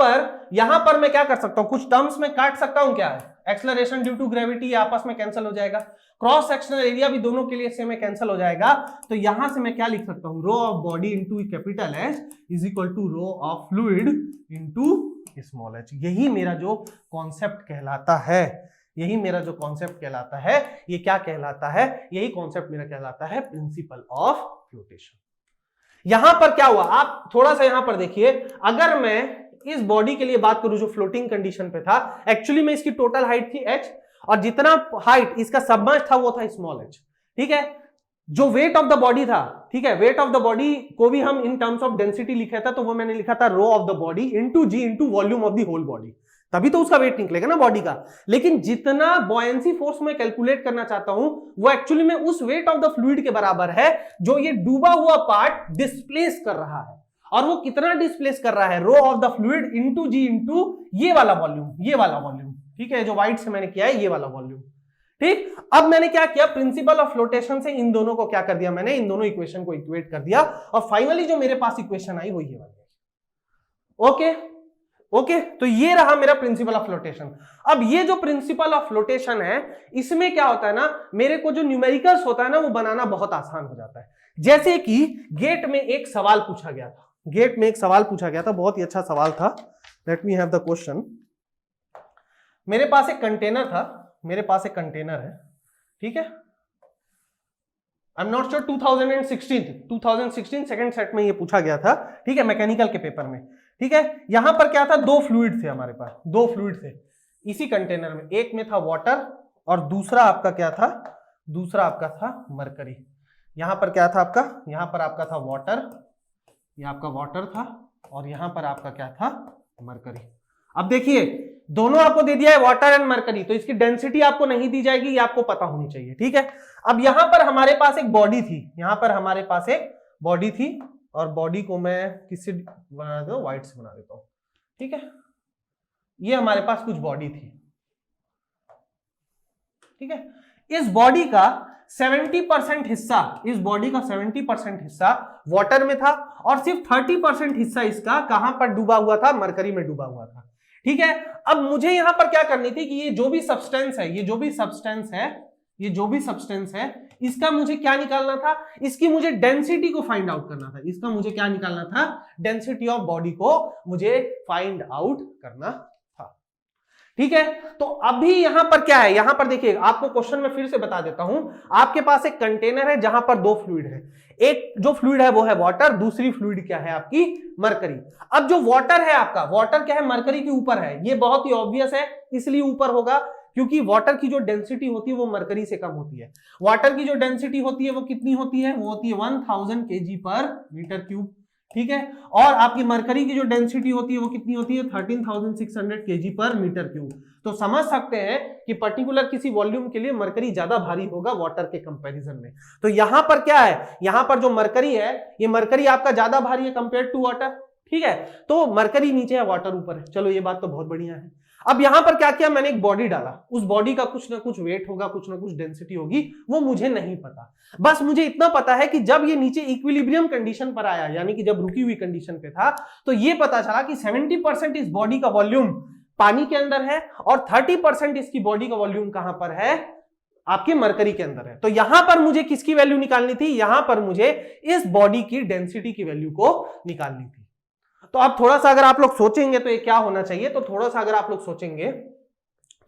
पर मैं क्या कर सकता हूं, कुछ टर्म्स में काट सकता हूं, क्या है, एक्सेलरेशन ड्यू टू ग्रेविटी आपस में कैंसिल हो जाएगा, क्रॉस सेक्शनल एरिया भी दोनों के लिए सेम कैंसिल हो जाएगा। तो यहां से मैं क्या लिख सकता हूं, rho of body into capital H is equal to rho of fluid into small h. यही मेरा जो कॉन्सेप्ट कहलाता है, यही मेरा जो कॉन्सेप्ट कहलाता है, ये क्या कहलाता है, यही कॉन्सेप्ट मेरा कहलाता है प्रिंसिपल ऑफ फ्लोटेशन। यहां पर क्या हुआ, आप थोड़ा सा यहां पर देखिए, अगर मैं इस बॉडी के लिए बात करूं जो फ्लोटिंग कंडीशन पे था, एक्चुअली में इसकी टोटल हाइट थी h और जितना हाइट इसका सबमर्ज था वो था स्मॉल h। ठीक है, जो वेट ऑफ द बॉडी था, ठीक है, वेट ऑफ द बॉडी को भी हम इन टर्म्स ऑफ डेंसिटी लिखा था, तो वो मैंने लिखा था rho of the body into ji into volume of the whole body, तभी तो उसका वेट निकलेगा ना बॉडी का। लेकिन जितना बॉयंसी फोर्स में कैलकुलेट करना चाहता हूं वो एक्चुअली में उस वेट ऑफ द फ्लूइड के बराबर है जो ये डूबा हुआ पार्ट डिस्प्लेस कर रहा है। और वो कितना डिस्प्लेस कर रहा है, rho of the fluid into ji into ये वाला वॉल्यूम, ये वाला वॉल्यूम, ठीक है, जो व्हाइट से मैंने किया है ये वाला वॉल्यूम। ठीक, अब मैंने क्या किया, प्रिंसिपल ऑफ फ्लोटेशन से इन दोनों को क्या कर दिया, मैंने इन दोनों इक्वेशन को इक्वेट कर दिया और फाइनली जो मेरे पास इक्वेशन आई वो ये वाली। ओके, तो ये रहा मेरा प्रिंसिपल ऑफ फ्लोटेशन। अब ये जो प्रिंसिपल ऑफ फ्लोटेशन है, इसमें क्या होता है ना, मेरे को जो न्यूमेरिकल्स होता है ना वो बनाना बहुत आसान हो जाता है। जैसे कि गेट में एक सवाल पूछा गया था, गेट में एक सवाल पूछा गया था, बहुत ही अच्छा सवाल था। Let me have the question. मेरे पास एक कंटेनर था, मेरे पास एक कंटेनर है, ठीक है, I am not sure 2016 second set में ये पूछा गया था, ठीक है, मैकेनिकल के पेपर में। ठीक है, यहां पर क्या था, दो फ्लूइड थे हमारे पास, दो फ्लूइड थे इसी कंटेनर में, एक में था वाटर और दूसरा आपका क्या था, दूसरा आपका था मरकरी। यहां पर क्या था आपका, यहां पर आपका था वाटर, ये आपका वाटर था और यहां पर आपका क्या था, मरकरी। अब देखिए दोनों आपको दे दिया है वाटर एंड मरकरी, तो इसकी डेंसिटी आपको नहीं दी जाएगी, ये आपको पता होनी चाहिए। ठीक है, अब यहां पर हमारे पास एक बॉडी थी, यहां पर हमारे पास एक बॉडी थी और बॉडी को मैं किससे बना देता हूं, व्हाइट से बना देता हूं। ठीक है, ये हमारे पास कुछ बॉडी थी, ठीक है, इस बॉडी का 70% हिस्सा, इस बॉडी का 70% हिस्सा वाटर में था और सिर्फ 30% हिस्सा इसका कहां पर डूबा हुआ था, मरकरी में डूबा हुआ था। ठीक है, अब मुझे यहां पर क्या करनी थी कि ये जो भी सब्सटेंस है, ये जो भी सब्सटेंस है, ये जो भी सब्सटेंस है, इसका मुझे क्या निकालना था, इसकी मुझे डेंसिटी को फाइंड आउट करना था, इसका मुझे क्या निकालना था, डेंसिटी ऑफ बॉडी को मुझे फाइंड आउट करना था। ठीक है, तो अभी यहां पर क्या है, यहां पर देखिए आपको क्वेश्चन में फिर से बता देता हूं, आपके पास एक कंटेनर है जहां पर दो फ्लूइड है, एक जो फ्लूइड है वो है वाटर, दूसरी फ्लूइड क्या है आपकी, मरकरी। अब जो वाटर है आपका, वाटर क्या है, मरकरी के ऊपर है, ये बहुत ही ऑब्वियस है, इसलिए ऊपर होगा क्योंकि वाटर की जो डेंसिटी होती है वो मरकरी से कम होती है। वाटर की जो डेंसिटी होती है वो कितनी होती है, वो होती है 1000 kg पर मीटर क्यूब। ठीक है, और आपकी मरकरी की जो डेंसिटी होती है वो कितनी होती है, 13,600 kg पर मीटर क्यूब। तो समझ सकते हैं कि पर्टिकुलर किसी वॉल्यूम के लिए मरकरी ज्यादा भारी होगा वाटर के कंपैरिजन में। तो यहां पर क्या है, यहां पर जो मरकरी है, ये मरकरी आपका ज्यादा भारी है कंपेयर टू वाटर। ठीक है, तो मरकरी नीचे है, वाटर ऊपर है। चलो ये बात तो बहुत बढ़िया है। अब यहां पर क्या किया, मैंने एक बॉडी डाला, उस बॉडी का कुछ ना कुछ वेट होगा, कुछ ना कुछ डेंसिटी होगी, वो मुझे नहीं पता। बस मुझे इतना पता है कि जब ये नीचे इक्विलिब्रियम कंडीशन पर आया, यानी कि जब रुकी हुई कंडीशन पे था, तो ये पता चला कि 70% इस बॉडी का वॉल्यूम पानी के अंदर है और 30% इसकी बॉडी का वॉल्यूम कहां पर है, आपके मरकरी के अंदर है। तो यहां पर मुझे किसकी वैल्यू निकालनी थी, यहां पर मुझे इस बॉडी की डेंसिटी की वैल्यू को निकालनी थी। तो अब थोड़ा सा अगर आप लोग सोचेंगे तो ये क्या होना चाहिए, तो थोड़ा सा अगर आप लोग सोचेंगे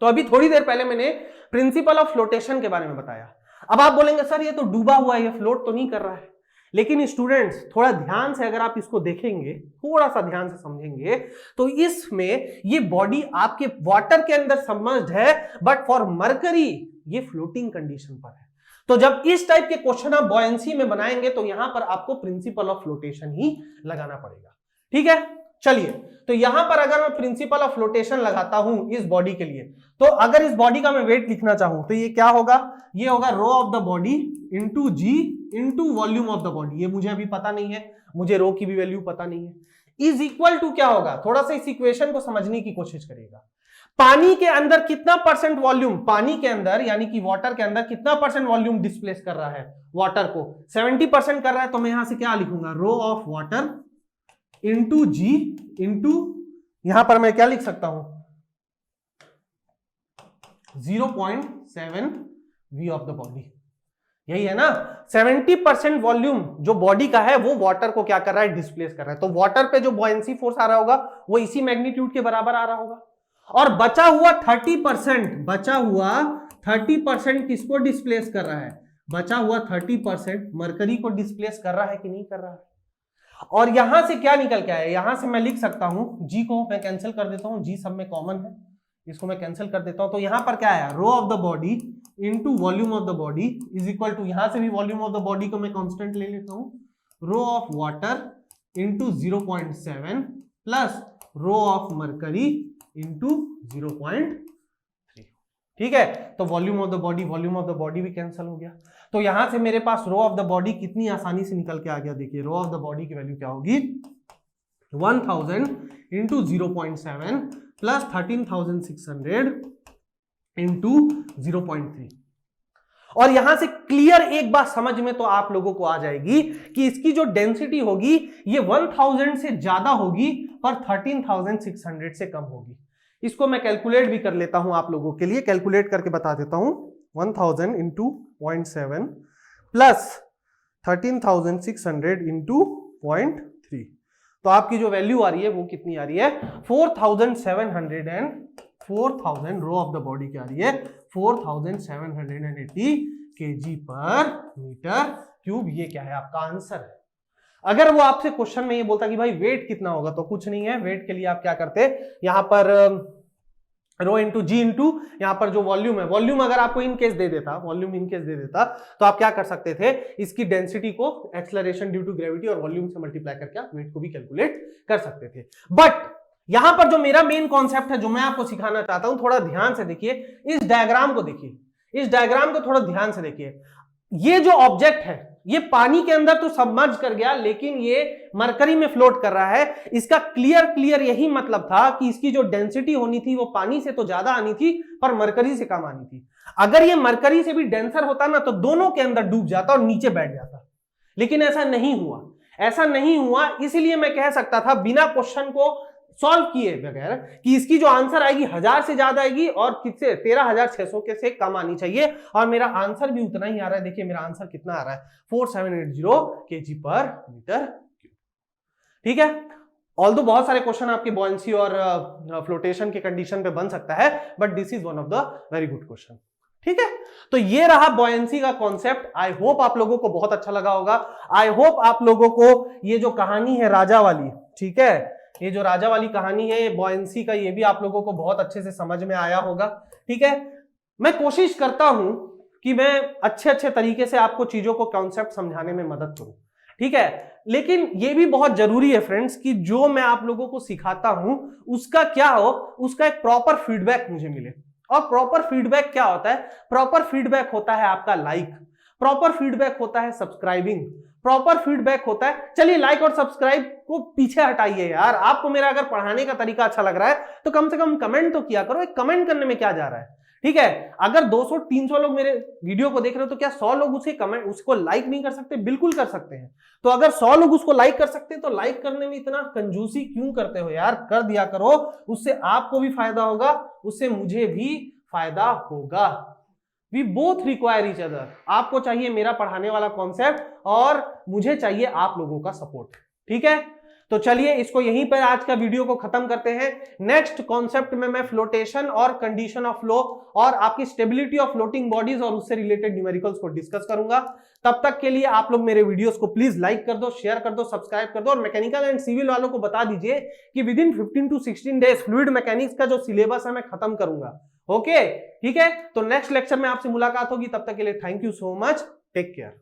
तो अभी थोड़ी देर पहले मैंने प्रिंसिपल ऑफ फ्लोटेशन के बारे में बताया। अब आप बोलेंगे सर ये तो डूबा हुआ है, ये फ्लोट तो नहीं कर रहा है। लेकिन स्टूडेंट्स थोड़ा ध्यान से अगर आप इसको देखेंगे, थोड़ा सा ध्यान से समझेंगे, तो इसमें ये बॉडी आपके वाटर के अंदर सबमर्ज्ड है, बट फॉर मरकरी ये फ्लोटिंग कंडीशन पर है। तो जब इस टाइप के क्वेश्चन आप बॉयंसी में बनाएंगे तो यहां पर आपको प्रिंसिपल ऑफ फ्लोटेशन ही लगाना पड़ेगा। ठीक है, चलिए, तो यहां पर अगर मैं प्रिंसिपल ऑफ फ्लोटेशन लगाता हूं इस बॉडी के लिए, तो अगर इस बॉडी का मैं वेट लिखना चाहूं तो ये क्या होगा, ये होगा rho of the body into ji into volume of the body. ये मुझे अभी पता नहीं है, मुझे रो की भी वैल्यू पता नहीं है। इज इक्वल टू क्या होगा, थोड़ा सा इस इक्वेशन को समझने की कोशिश करिएगा। पानी के अंदर कितना परसेंट वॉल्यूम, पानी के अंदर यानी कि वाटर के अंदर कितना परसेंट वॉल्यूम डिस्प्लेस कर रहा है, वाटर को 70% कर रहा है। तो मैं यहां से क्या लिखूंगा, rho of water into ji into, यहां पर मैं क्या लिख सकता हूं, 0.7 वी ऑफ द बॉडी। यही है ना, 70% वॉल्यूम जो बॉडी का है वो वाटर को क्या कर रहा है, डिस्प्लेस कर रहा है। तो वाटर पे जो बॉयंसी फोर्स आ रहा होगा वो इसी मैग्नीट्यूड के बराबर आ रहा होगा। और बचा हुआ 30% किसको डिस्प्लेस कर रहा है, बचा हुआ 30% मरकरी को डिस्प्लेस कर रहा है कि नहीं कर रहा है। और यहां से क्या निकल के आया, यहां से मैं लिख सकता हूं, जी को मैं कैंसिल कर देता हूं, जी सब में कॉमन है, इसको मैं कैंसिल कर देता हूं। तो यहां पर क्या आया, rho of the body into volume of the body is equal to, यहां से भी वॉल्यूम ऑफ द बॉडी को मैं कांस्टेंट ले लेता हूं, rho of water into 0.7 plus rho of mercury into 0.3। ठीक है, तो वॉल्यूम ऑफ द बॉडी भी कैंसिल हो गया। तो यहां से मेरे पास रो ऑफ द बॉडी कितनी आसानी से निकल के आ गया, देखिए रो ऑफ द बॉडी की वैल्यू क्या होगी, 1000 इंटू 0.7 प्लस 13,600 इंटू 0.3। और यहां से क्लियर एक बात समझ में तो आप लोगों को आ जाएगी कि इसकी जो डेंसिटी होगी ये 1000 से ज्यादा होगी पर 13,600 से कम होगी। इसको मैं कैलकुलेट भी कर लेता हूं आप लोगों के लिए, कैलकुलेट करके बता देता हूं। 1000 इंटू 0.7 प्लस 13,600 इंटू 0.3, तो आपकी जो वैल्यू आ रही है वो कितनी आ रही है, 4,700 and 4,000 rho of the body क्या आ रही है, 4,780 kg पर मीटर क्यूब। ये क्या है आपका आंसर है। अगर वो आपसे क्वेश्चन में ये बोलता कि भाई वेट कितना होगा, तो कुछ नहीं है, वेट के लिए आप क्या करते, यहां पर रो इंटू जी इंटू यहां पर जो वॉल्यूम है, वॉल्यूम अगर आपको इन केस दे देता, वॉल्यूम इन केस दे देता, तो आप क्या कर सकते थे, इसकी डेंसिटी को एक्सेलरेशन ड्यू टू ग्रेविटी और वॉल्यूम से मल्टीप्लाई करके आप वेट को भी कैलकुलेट कर सकते थे। बट यहां पर जो मेरा मेन कॉन्सेप्ट है, जो मैं आपको सिखाना चाहता हूं, थोड़ा ध्यान से देखिए, इस डायग्राम को देखिए, इस डायग्राम को थोड़ा ध्यान से देखिए। ये जो ऑब्जेक्ट है ये पानी के अंदर तो सबमर्ज कर गया, लेकिन ये मरकरी में फ्लोट कर रहा है। इसका क्लियर यही मतलब था कि इसकी जो डेंसिटी होनी थी वो पानी से तो ज्यादा आनी थी पर मरकरी से कम आनी थी। अगर ये मरकरी से भी डेंसर होता ना तो दोनों के अंदर डूब जाता और नीचे बैठ जाता, लेकिन ऐसा नहीं हुआ, ऐसा नहीं हुआ। इसलिए मैं कह सकता था बिना क्वेश्चन को सॉल्व किए बगैर कि इसकी जो आंसर आएगी 1000 से ज्यादा आएगी और किससे 13,600 के से कम आनी चाहिए, और मेरा आंसर भी उतना ही आ रहा है। देखिए मेरा आंसर कितना आ रहा है, 4780 kg पर मीटर क्यूब। ठीक है, ऑल्दो बहुत सारे क्वेश्चन आपके बॉयंसी और फ्लोटेशन के कंडीशन पे बन सकता है, but this is one of the very good question. ठीक है, तो ये रहा बॉयंसी का कॉन्सेप्ट। आई होप आप लोगों को बहुत अच्छा लगा होगा। आई होप आप लोगों को ये जो कहानी है राजा वाली, ठीक है, ये जो राजा वाली कहानी है बॉयंसी का, ये भी आप लोगों को बहुत अच्छे से समझ में आया होगा। ठीक है, मैं कोशिश करता हूं कि मैं अच्छे अच्छे तरीके से आपको चीजों को कॉन्सेप्ट समझाने में मदद करूं। ठीक है, लेकिन ये भी बहुत जरूरी है फ्रेंड्स कि जो मैं आप लोगों को सिखाता हूं उसका क्या हो, उसका एक प्रॉपर फीडबैक मुझे मिले। और प्रॉपर फीडबैक क्या होता है? प्रॉपर फीडबैक होता है आपका लाइक, प्रॉपर फीडबैक होता है सब्सक्राइबिंग, प्रॉपर फीडबैक होता है, चलिए लाइक और सब्सक्राइब को पीछे हटाइए यार। आपको मेरा अगर पढ़ाने का तरीका अच्छा लग रहा है तो कम से कम कमेंट तो किया करो। एक कमेंट करने में क्या जा रहा है? ठीक है, अगर 200-300 लोग मेरे वीडियो को देख रहे हो तो क्या 100 लोग उसको लाइक नहीं कर सकते? बिल्कुल कर सकते हैं। तो अगर 100 लोग उसको लाइक कर सकते हैं तो लाइक करने में इतना कंजूसी क्यों करते हो यार? कर दिया करो, उससे आपको भी फायदा होगा, उससे मुझे भी फायदा होगा। We both require each other. आपको चाहिए मेरा पढ़ाने वाला कॉन्सेप्ट और मुझे चाहिए आप लोगों का सपोर्ट। ठीक है, तो चलिए इसको यहीं पर आज का वीडियो को खत्म करते हैं। नेक्स्ट कॉन्सेप्ट में मैं फ्लोटेशन और कंडीशन ऑफ फ्लो और आपकी स्टेबिलिटी ऑफ फ्लोटिंग बॉडीज और उससे रिलेटेड न्यूमेरिकल्स को डिस्कस करूंगा। तब तक के लिए आप लोग मेरे वीडियोस को प्लीज लाइक कर दो, शेयर कर दो, सब्सक्राइब कर दो, और मैकेनिकल एंड सिविल वालों को बता दीजिए कि with in 15 to 16 days fluid mechanics का जो सिलेबस है मैं खत्म करूंगा। ओके, ठीक है, तो नेक्स्ट लेक्चर में आपसे मुलाकात होगी। तब तक के लिए thank you so much, take care.